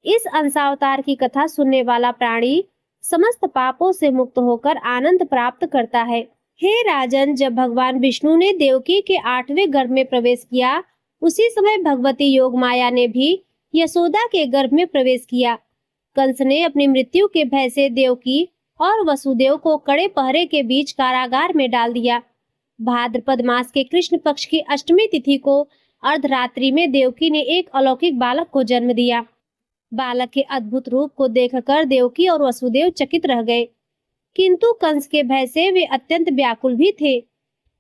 इस अंशावतार की कथा सुनने वाला प्राणी समस्त पापों से मुक्त होकर आनंद प्राप्त करता है। हे राजन, जब भगवान विष्णु ने देवकी के 8वें गर्भ में प्रवेश किया, उसी समय भगवती योग माया ने भी यशोदा के गर्भ में प्रवेश किया। कंस ने अपनी मृत्यु के भय से देवकी और वसुदेव को कड़े पहरे के बीच कारागार में डाल दिया। भाद्रपद मास के कृष्ण पक्ष की अष्टमी तिथि को अर्धरात्रि में देवकी ने एक अलौकिक बालक को जन्म दिया। बालक के अद्भुत रूप को देखकर देवकी और वसुदेव चकित रह गए, किंतु कंस के भय से वे अत्यंत व्याकुल भी थे।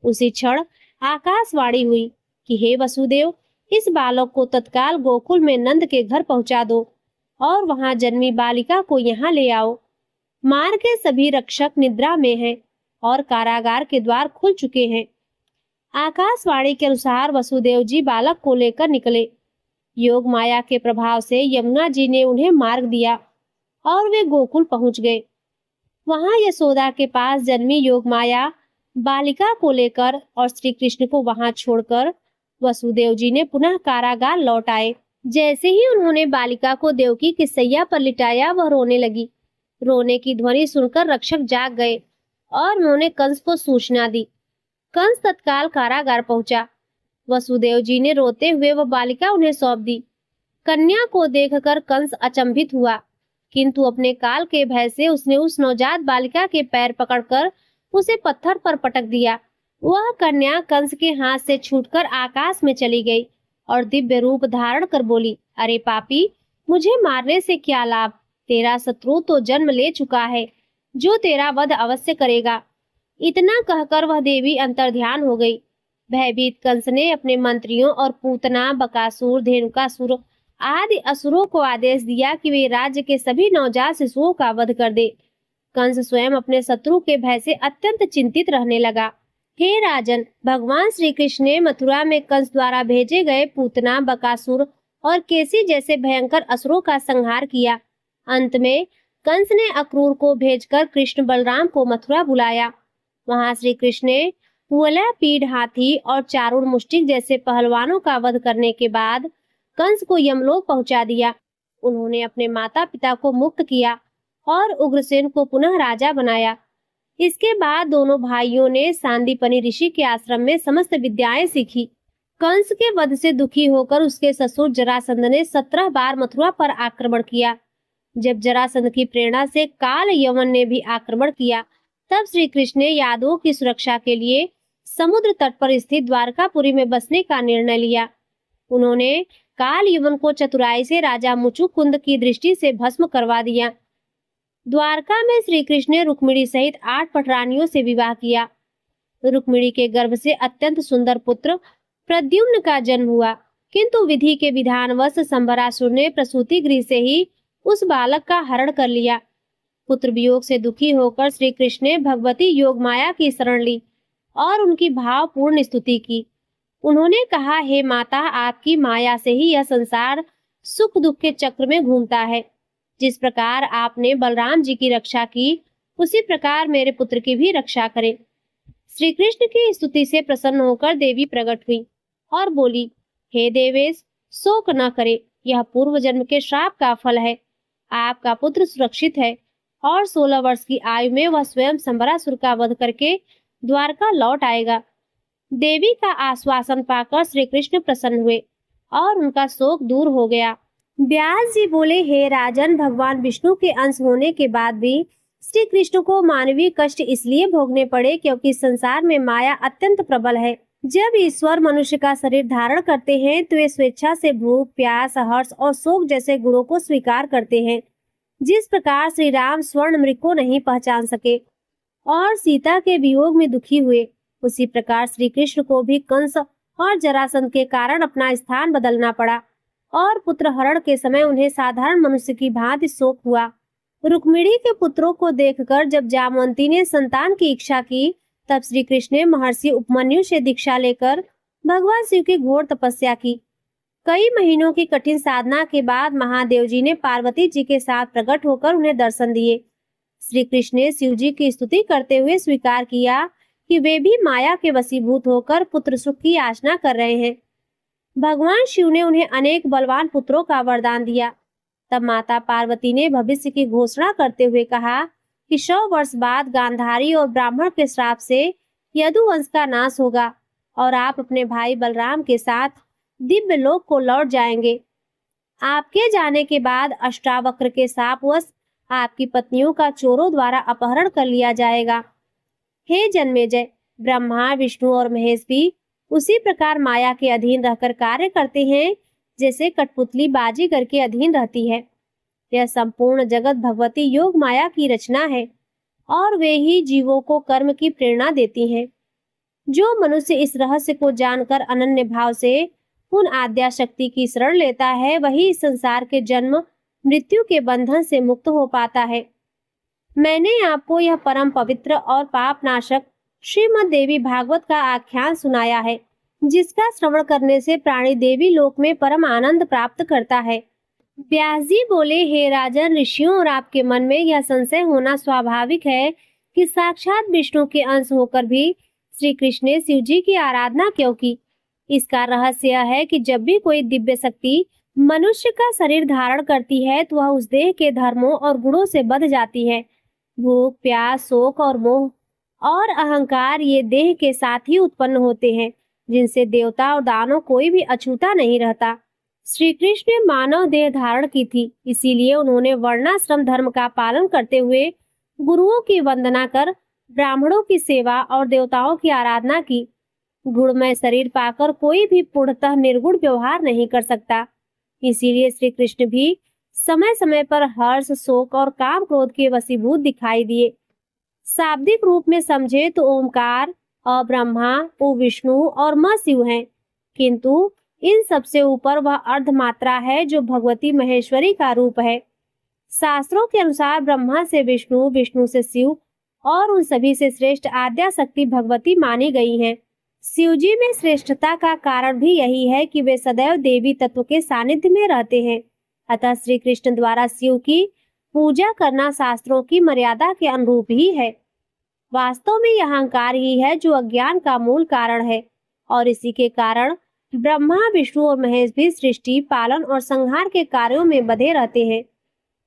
उसी क्षण आकाशवाणी हुई कि हे वसुदेव, इस बालक को तत्काल गोकुल में नंद के घर पहुंचा दो और वहां जन्मी बालिका को यहाँ ले आओ। मार्ग के सभी रक्षक निद्रा में हैं और कारागार के द्वार खुल चुके हैं। आकाशवाणी के अनुसार वसुदेव जी बालक को लेकर निकले। योग माया के प्रभाव से यमुना जी ने उन्हें मार्ग दिया और वे गोकुल पहुंच गए। वहां यशोदा के पास जन्मी योग माया बालिका को लेकर और श्री कृष्ण को वहां छोड़कर वसुदेव जी ने पुनः कारागार लौट आए। जैसे ही उन्होंने बालिका को देवकी की सैया पर लिटाया, वह रोने लगी। रोने की ध्वनि सुनकर रक्षक जाग गए और उन्होंने कंस को सूचना दी। कंस तत्काल कारागार पहुंचा। वसुदेव जी ने रोते हुए वह बालिका उन्हें सौंप दी। कन्या को देखकर कंस अचंभित हुआ, किंतु अपने काल के भय से उसने उस नवजात बालिका के पैर पकड़कर उसे पत्थर पर पटक दिया। वह कन्या कंस के हाथ से छूटकर आकाश में चली गई और दिव्य रूप धारण कर बोली, अरे पापी, मुझे मारने से क्या लाभ? तेरा शत्रु तो जन्म ले चुका है, जो तेरा वध अवश्य करेगा। इतना कहकर वह देवी अंतर्ध्यान हो गई। भयभीत कंस ने अपने मंत्रियों और पूतना, बकासुर, धेनुकासुर आदि असुरों को आदेश दिया कि वे राज्य के सभी नवजात शिशुओं का वध कर दे। कंस स्वयं अपने शत्रु के भय से अत्यंत चिंतित रहने लगा। हे राजन, भगवान श्री कृष्ण ने मथुरा में कंस द्वारा भेजे गए पूतना, बकासुर और केसी जैसे भयंकर असुरों का संहार किया। अंत में कंस ने अक्रूर को भेजकर कृष्ण बलराम को मथुरा बुलाया। वहां श्री कृष्ण ने पुअला, पीढ़ हाथी और चारूण मुष्टिक जैसे पहलवानों का वध करने के बाद कंस को यमलोक पहुंचा दिया। उन्होंने अपने माता पिता को मुक्त किया और उग्रसेन को पुनः राजा बनाया। इसके बाद दोनों भाइयों ने सांदीपनि ऋषि के आश्रम में समस्त विद्याएं सीखी। कंस के वध से दुखी होकर उसके ससुर जरासंध ने 17 बार मथुरा पर आक्रमण किया। जब जरासंध की प्रेरणा से काल यवन ने भी आक्रमण किया, तब श्री कृष्ण ने यादवों की सुरक्षा के लिए समुद्र तट पर स्थित द्वारकापुरी में बसने का निर्णय लिया। उन्होंने काल यवन को चतुराई से राजा मुचुकुंद की दृष्टि से भस्म करवा दिया। द्वारका में श्री कृष्ण ने रुक्मिणी सहित 8 पटरानियों से विवाह किया। रुक्मिणी के गर्भ से अत्यंत सुंदर पुत्र प्रद्युम्न का जन्म हुआ, किंतु विधि के विधानवश संबरासुर ने प्रसूति गृह से ही उस बालक का हरण कर लिया। पुत्र वियोग से दुखी होकर श्री कृष्ण ने भगवती योग माया की शरण ली और उनकी भावपूर्ण स्तुति की। उन्होंने कहा, हे माता, आपकी माया से ही यह संसार सुख दुख के चक्र में घूमता है। जिस प्रकार आपने बलराम जी की रक्षा की, उसी प्रकार मेरे पुत्र की भी रक्षा करें। श्री कृष्ण की स्तुति से प्रसन्न होकर देवी प्रकट हुई और बोली, हे देवेश, शोक न करे, यह पूर्व जन्म के श्राप का फल है। आपका पुत्र सुरक्षित है और 16 वर्ष की आयु में वह स्वयं संबरासुर का वध करके द्वारका लौट आएगा। देवी का आश्वासन पाकर श्री कृष्ण प्रसन्न हुए और उनका शोक दूर हो गया। व्यास जी बोले, हे राजन, भगवान विष्णु के अंश होने के बाद भी श्री कृष्ण को मानवीय कष्ट इसलिए भोगने पड़े क्योंकि संसार में माया अत्यंत प्रबल है। जब ईश्वर मनुष्य का शरीर धारण करते हैं तो वे स्वेच्छा से भूख, प्यास, हर्ष और शोक जैसे गुणों को स्वीकार करते हैं। जिस प्रकार श्री राम स्वर्ण मृग को नहीं पहचान सके और सीता के वियोग में दुखी हुए, उसी प्रकार श्री कृष्ण को भी कंस और जरासंध के कारण अपना स्थान बदलना पड़ा और पुत्र हरण के समय उन्हें साधारण मनुष्य की भांति शोक हुआ। रुक्मिणी के पुत्रों को देखकर जब जामवंती ने संतान की इच्छा की, तब श्री कृष्ण ने महर्षि उपमन्यु से दीक्षा लेकर भगवान शिव की घोर तपस्या की। कई महीनों की कठिन साधना के बाद महादेव जी ने पार्वती जी के साथ प्रकट होकर उन्हें दर्शन दिए। श्री कृष्ण ने शिव जी की स्तुति करते हुए स्वीकार किया कि वे भी माया के वशीभूत होकर पुत्र सुख की याचना कर रहे हैं। भगवान शिव ने उन्हें अनेक बलवान पुत्रों का वरदान दिया। तब माता पार्वती ने भविष्य की घोषणा करते हुए कहा कि 100 वर्ष बाद गांधारी और ब्राह्मण के श्राप से यदुवंश का नाश होगा और आप अपने भाई बलराम के साथ दिव्य लोक को लौट जाएंगे। आपके जाने के बाद अष्टावक्र के शापवश आपकी पत्नियों का चोरों द्वारा अपहरण कर लिया जाएगा। हे जन्मेजय, ब्रह्मा, विष्णु और महेश भी उसी प्रकार माया के अधीन रहकर कार्य करते हैं जैसे कठपुतली बाजीगर के अधीन रहती है। यह संपूर्ण जगत भगवती योग माया की रचना है और वे ही जीवों को कर्म की प्रेरणा देती हैं। जो मनुष्य इस रहस्य को जानकर अनन्य भाव से उन आद्या शक्ति की शरण लेता है, वही इस संसार के जन्म मृत्यु के बंधन से मुक्त हो पाता है। मैंने आपको यह परम पवित्र और पाप नाशक श्रीमद् देवी भागवत का आख्यान सुनाया है, जिसका श्रवण करने से प्राणी देवी लोक में परम आनंद प्राप्त करता है। व्यास जी बोले, हे राजन, ऋषियों और आपके मन में यह संशय होना स्वाभाविक है कि साक्षात विष्णु के अंश होकर भी श्री कृष्ण ने शिव जी की आराधना क्यों की। इसका रहस्य है कि जब भी कोई दिव्य शक्ति मनुष्य का शरीर धारण करती है तो वह उस देह के धर्मों और गुणों से बंध जाती है। भूख, प्यास, शोक और मोह और अहंकार ये देह के साथ ही उत्पन्न होते हैं, जिनसे देवता और दानव कोई भी अछूता नहीं रहता। श्री कृष्ण ने मानव देह धारण की थी, इसीलिए उन्होंने वर्णाश्रम धर्म का पालन करते हुए गुरुओं की वंदना कर ब्राह्मणों की सेवा और देवताओं की आराधना की। गुणमय शरीर पाकर कोई भी पूर्णतः निर्गुण व्यवहार नहीं कर सकता। इसीलिए श्री कृष्ण भी समय समय पर हर्ष, शोक और काम क्रोध के वशीभूत दिखाई दिए। शाब्दिक रूप में समझे तो ओमकार, अ ब्रह्मा, ओ विष्णु और म शिव हैं, किंतु इन सबसे ऊपर वह अर्धमात्रा है जो भगवती महेश्वरी का रूप है। शास्त्रों के अनुसार ब्रह्मा से विष्णु, विष्णु से शिव और उन सभी से श्रेष्ठ आद्या शक्ति भगवती मानी गई हैं। शिव जी में श्रेष्ठता का कारण भी यही है कि वे सदैव देवी तत्व के सानिध्य में रहते हैं। अतः श्री कृष्ण द्वारा शिव की पूजा करना शास्त्रों की मर्यादा के अनुरूप ही है। वास्तव में यह अहंकार ही है जो अज्ञान का मूल कारण है और इसी के कारण ब्रह्मा, विष्णु और महेश भी सृष्टि, पालन और संहार के कार्यों में बंधे रहते हैं।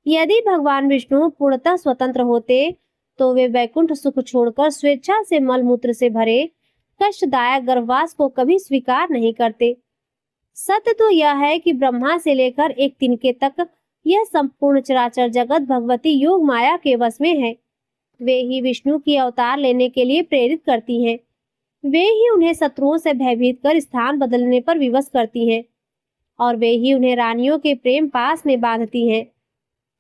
यदि भगवान विष्णु पूर्णतः स्वतंत्र होते तो वे वैकुंठ सुख छोड़कर स्वेच्छा से मलमूत्र से भरे कष्टदायक गर्भवास को कभी स्वीकार नहीं करते। सत्य तो यह है कि ब्रह्मा से लेकर एक तिनके तक यह संपूर्ण चराचर जगत भगवती योग माया के वश में है। वे ही विष्णु की अवतार लेने के लिए प्रेरित करती हैं। वे ही उन्हें शत्रुओं से भयभीत कर स्थान बदलने पर विवश करती हैं और वे ही उन्हें रानियों के प्रेम पास में बांधती हैं।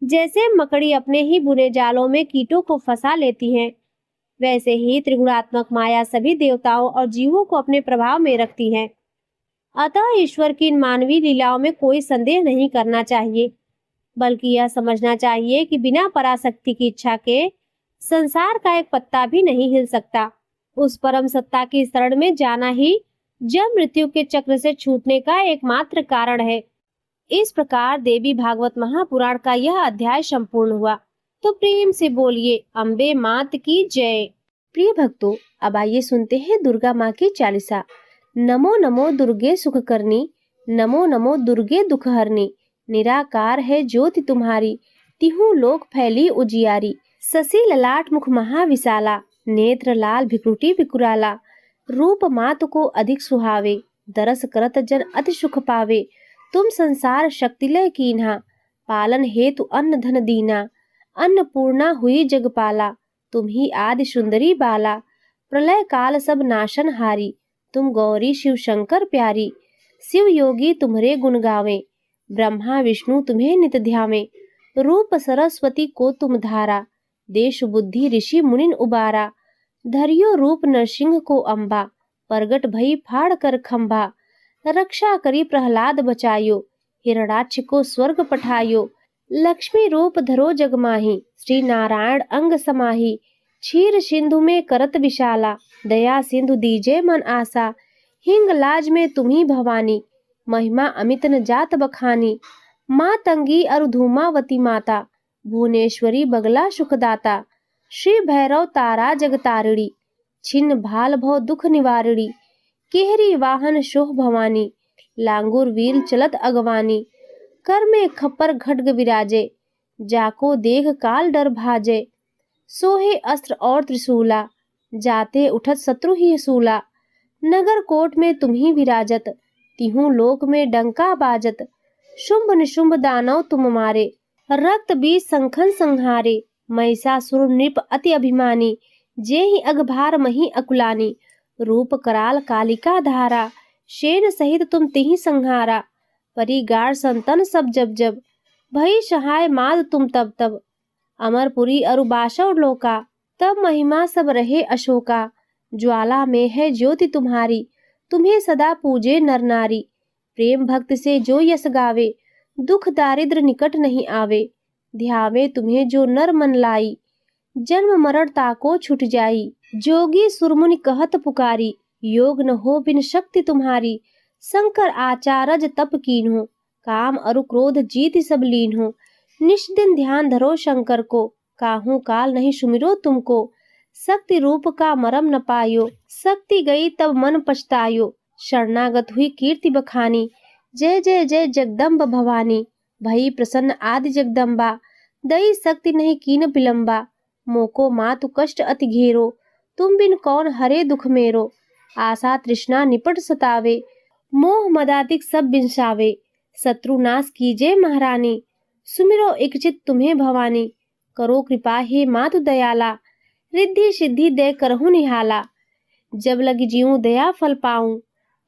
जैसे मकड़ी अपने ही बुने जालों में कीटों को फंसा लेती है, वैसे ही त्रिगुणात्मक माया सभी देवताओं और जीवों को अपने प्रभाव में रखती है। अतः ईश्वर की इन मानवीय लीलाओं में कोई संदेह नहीं करना चाहिए, बल्कि यह समझना चाहिए कि बिना पराशक्ति की इच्छा के संसार का एक पत्ता भी नहीं हिल सकता। उस परम सत्ता की शरण में जाना ही जब मृत्यु के चक्र से छूटने का एकमात्र कारण है। इस प्रकार देवी भागवत महापुराण का यह अध्याय संपूर्ण हुआ। तो प्रेम से बोलिए अम्बे मात की जय। प्रिय भक्तों, अब आइए सुनते हैं दुर्गा माँ की चालीसा। नमो नमो दुर्गे सुख करनी, नमो नमो दुर्गे दुख हरनी। निराकार है ज्योति तुम्हारी, तिहु लोक फैली उजियारी। शशि ललाट मुख महाविशाला, नेत्र लाल भिकुटी विकुराला। रूप मात को अधिक सुहावे, दरस करत जन अति सुख पावे। तुम संसार शक्तिलय कीन्हा, पालन हेतु अन्न धन दीना। अन्नपूर्णा हुई जगपाला, तुम ही आदि सुंदरी बाला। प्रलय काल सब नाशन हारी, तुम गौरी शिव शंकर प्यारी। शिव योगी तुम्हारे गुण गावे, ब्रह्मा विष्णु तुम्हें नित ध्यावे। रूप सरस्वती को तुम धारा, देश बुद्धि ऋषि मुनिन उबारा। धरियो रूप नरसिंह को अम्बा, प्रगट भई फाड़ कर खंभा। रक्षा करी प्रहलाद बचायो, हिरणाक्ष को स्वर्ग पठायो। लक्ष्मी रूप धरो जगमाही, श्री नारायण अंग समाही। क्षीर सिंधु में करत विशाला, दया सिंधु दीजे मन आशा। हिंग लाज में तुम्ही भवानी, महिमा अमित न जात बखानी। माँ तंगी अरु धूमावती माता, भुवनेश्वरी बगला सुखदाता। श्री भैरव तारा जगतारिणी, छिन्न भाल भव दुख निवारिणी। केहरी वाहन शोह भवानी, लांगुर वीर चलत अगवानी। कर में खप्पर खड्ग विराजे, जाको देख काल डर भाजे। सोहे अस्त्र और त्रिशूला, जाते उठत शत्रु ही सूला। नगर कोट में तुम्ही विराजत, तिहु लोक में डंका बाजत। शुंभ निशुंभ दानव तुम मारे, रक्त बीज संखन संहारे। महिषासुर नृप अति अभिमानी, जेहि अघभार मही अकुलानी। रूप कराल कालिका धारा, शेन सहित तुम तिहि संहारा। परिगार संतन सब जब जब, भई सहाय माद तुम तब तब। अमरपुरी अरु बासव लोका, तब महिमा सब रहे अशोका। ज्वाला में है ज्योति तुम्हारी, तुम्हें सदा पूजे नर नारी। प्रेम भक्त से जो यस गावे, दुख दारिद्र निकट नहीं आवे। ध्यावे तुम्हें जो नर मन लाई, जन्म मरण ताको छुट जाई। जोगी सुरमुनि कहत पुकारी, योग न हो बिन शक्ति तुम्हारी। शंकर आचारज तप कीन्हो, काम अरु क्रोध जीत सब लीन्हो। निष्दिन ध्यान धरो शंकर को, काहू काल नहीं सुमिरो तुमको। शक्ति रूप का मरम न पायो, शक्ति गई तब मन पछतायो। शरणागत हुई कीर्ति बखानी। जय जय जय जगदम्ब भवानी। भई प्रसन्न आदि जगदम्बा। दई शक्ति नहीं कीन विलंबा। मोको मातु कष्ट अति घेरो। तुम बिन कौन हरे दुख मेरो। आशा तृष्णा निपट सतावे। मोह मदातिक सब बिनसावे। शत्रु नाश कीजे महारानी। सुमिरो एक चित तुम्हें भवानी। करो कृपा हे मातु दयाला। रिद्धि सिद्धि दे करहु निहाला। जब लगी जीऊं दया फल पाऊं।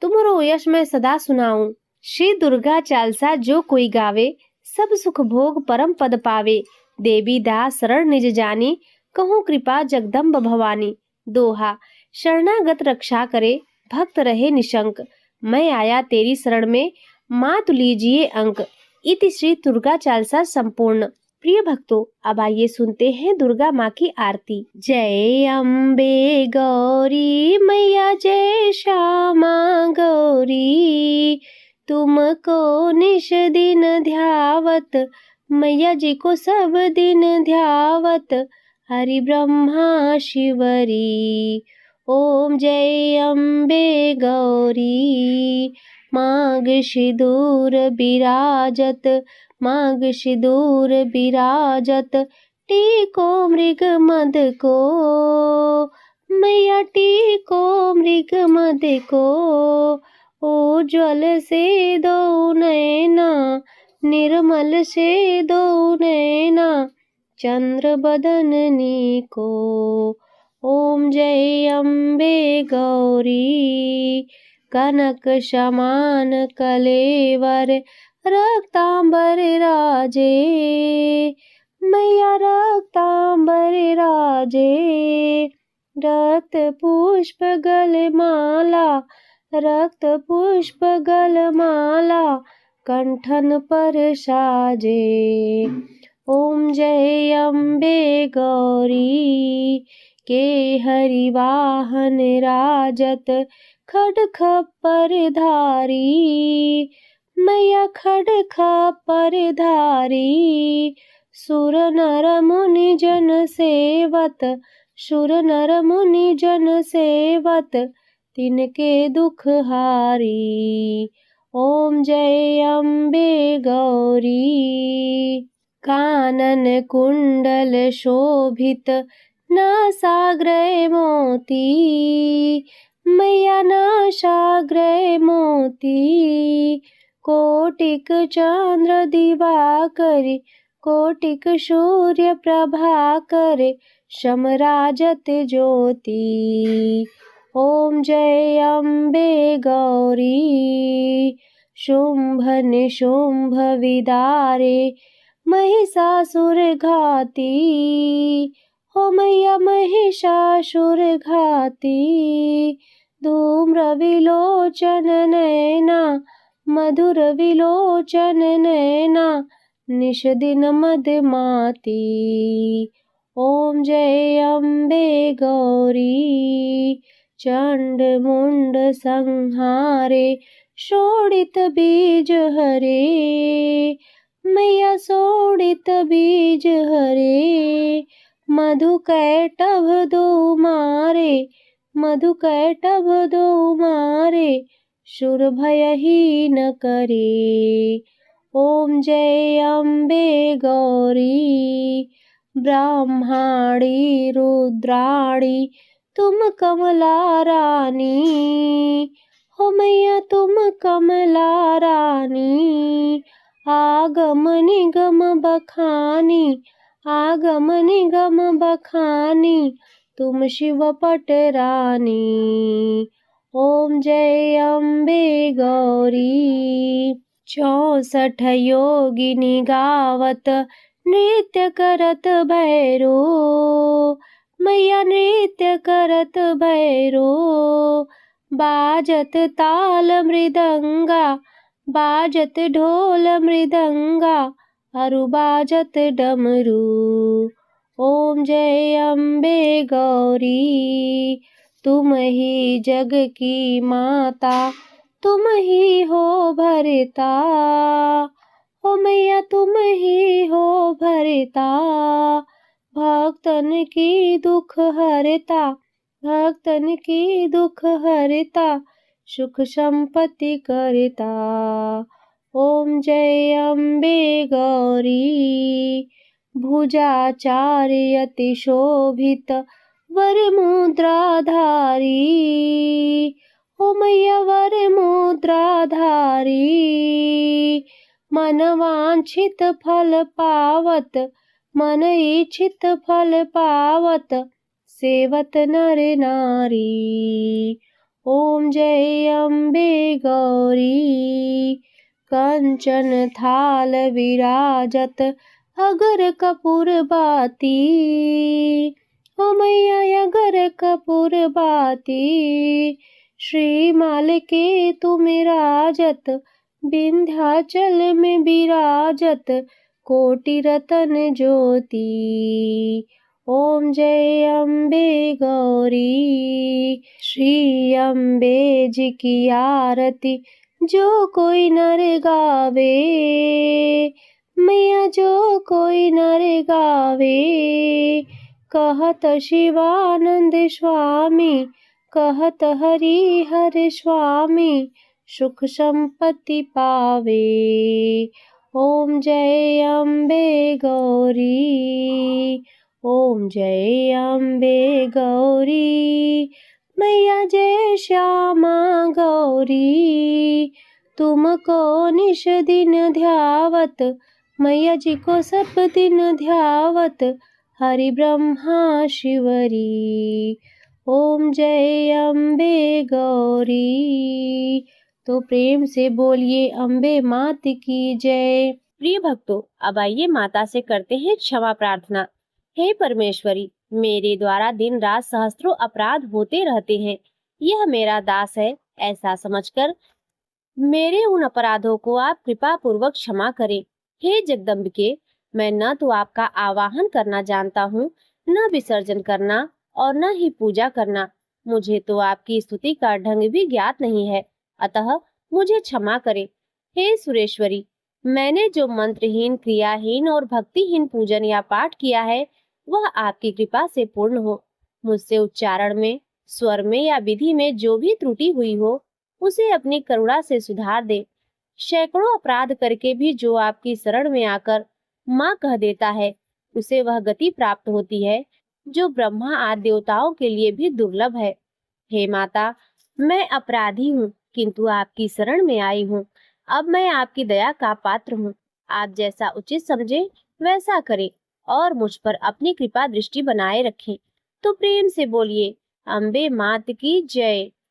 तुमरो यश मैं सदा सुनाऊं। श्री दुर्गा चालसा जो कोई गावे। सब सुख भोग परम पद पावे। देवी दास शरण निज जानी। कहूँ कृपा जगदम्ब भवानी। दोहा। शरणागत रक्षा करे। भक्त रहे निशंक। मैं आया तेरी शरण में। मातु लीजिए अंक। इति श्री दुर्गा चालसा संपूर्ण। प्रिय भक्तों, अब आइए सुनते हैं दुर्गा माँ की आरती। जय अम्बे गौरी मैया जय श्यामा गौरी। तुमको निश दिन ध्यावत। मैया जी को सब दिन ध्यावत। हरि ब्रह्मा शिवरी। ओम जय अम्बे गौरी। माग सिंदूर बिराजत। माग सिंदूर बिराजत। टीको मृग मद को। मैया टीको मृग मद को। उज्ज्वल से दो नैना। निर्मल से दो नैना। चंद्र बदननी को। ओम जय अम्बे गौरी। कनक समान कलेवर। रक्तांबर राजे। मैया रक्तांबर राजे। रक्त पुष्प गलमाला। रक्त पुष्प गलमाला। कंठन पर साजे। ओम जय अम्बे गौरी। के हरि वाहन राजत। खड खप्पर धारी। मैया खड खप्पर धारी। सुर नर मुनि जन सेवत। सुर नर मुनि जन सेवत। तिनके दुख हारी। ओम जय अम्बे गौरी। कानन कुंडल शोभित। नासाग्र मोती। मैया नासाग्र मोती। कोटिक चंद्र दिवाकर। कोटिक सूर्य प्रभाकर। समराजत ज्योति। ओम जय अम्बे गौरी। शुंभ निशुंभ विदारे। महिषासुर घाती। हो मैया महिषासुर घाती। धूम्र विलोचन नैना। मधुर विलोचन नैना। निश दिन मदमाती। ओम जय अम्बे गौरी। चंड मुंड संहारे। शोणित बीज हरे। मैया शोणित बीज हरे। मधु कैटभ दो मारे। मधु कैटभ दो मारे। सुर भयहीन करे। ओम जय अम्बे गौरी। ब्रह्माणी रुद्राणी। तुम कमला रानी। हो मैया तुम कमला रानी। आगम निगम बखानी। आगम निगम बखानी। तुम शिव पटरानी। ओम जय अम्बे गौरी। 64 योगिनी गावत। नृत्य करत भैरो। मैया नृत्य करत भैरो। बाजत ताल मृदंगा। बाजत ढोल मृदंगा। अरु बाजत डमरू। ओम जय अम्बे गौरी। तुम ही जग की माता। तुम ही हो भरता। ओ मैया तुम ही हो भरता। भक्तन की दुख हरता। भक्तन की दुख हरता। सुख संपत्ति करता। ओम जय अम्बे गौरी। भुजाचार्य अति शोभित वर मुद्राधारी। ओ मैया वर मुद्राधारी। मन वांछित फल पावत, मन इच्छित फल पावत, सेवत नर नारी। ओम जय अम्बे गौरी। कंचन थाल विराजत अगर कपूर बाती। ओ मैया अगर कपूर बाती। श्रीमाल के तुम राजत, विंध्याचल में विराजत, कोटि रतन ज्योति। ओम जय अम्बे गौरी। श्री अम्बे जी की आरती जो कोई नर गावे। मैया जो कोई नर गावे। कहत शिवानंद स्वामी, कहत हरि हर स्वामी, सुख संपत्ति पावे। ओम जय अम्बे गौरी। ओम जय अम्बे गौरी। मैया जय श्यामा गौरी। तुमको निश दिन ध्यावत, मैया जी को सब दिन ध्यावत, हरि ब्रह्मा शिवरी। ओम जय अम्बे गौरी। तो प्रेम से बोलिए अम्बे मात की जय। प्रिय भक्तों, अब आइए माता से करते हैं क्षमा प्रार्थना। हे परमेश्वरी, मेरे द्वारा दिन रात सहस्त्रों अपराध होते रहते हैं। यह मेरा दास है, ऐसा समझकर मेरे उन अपराधों को आप कृपा पूर्वक क्षमा करें। हे जगदम्बिके, मैं न तो आपका आवाहन करना जानता हूँ, न विसर्जन करना और न ही पूजा करना। मुझे तो आपकी स्तुति का ढंग भी ज्ञात नहीं है, अतः मुझे क्षमा करें। हे सुरेश्वरी, मैंने जो मंत्रहीन, क्रियाहीन और भक्तिहीन पूजन या पाठ किया है, वह आपकी कृपा से पूर्ण हो। मुझसे उच्चारण में, स्वर में या विधि में जो भी त्रुटि हुई हो, उसे अपनी करुणा से सुधार दे। सैकड़ों अपराध करके भी जो आपकी शरण में आकर माँ कह देता है, उसे वह गति प्राप्त होती है जो ब्रह्मा आदि देवताओं के लिए भी दुर्लभ है। हे माता, मैं अपराधी हूँ, किंतु आपकी शरण में आई हूँ। अब मैं आपकी दया का पात्र हूँ। आप जैसा उचित समझे वैसा करें और मुझ पर अपनी कृपा दृष्टि बनाए रखें। तो प्रेम से बोलिए अम्बे मात की जय।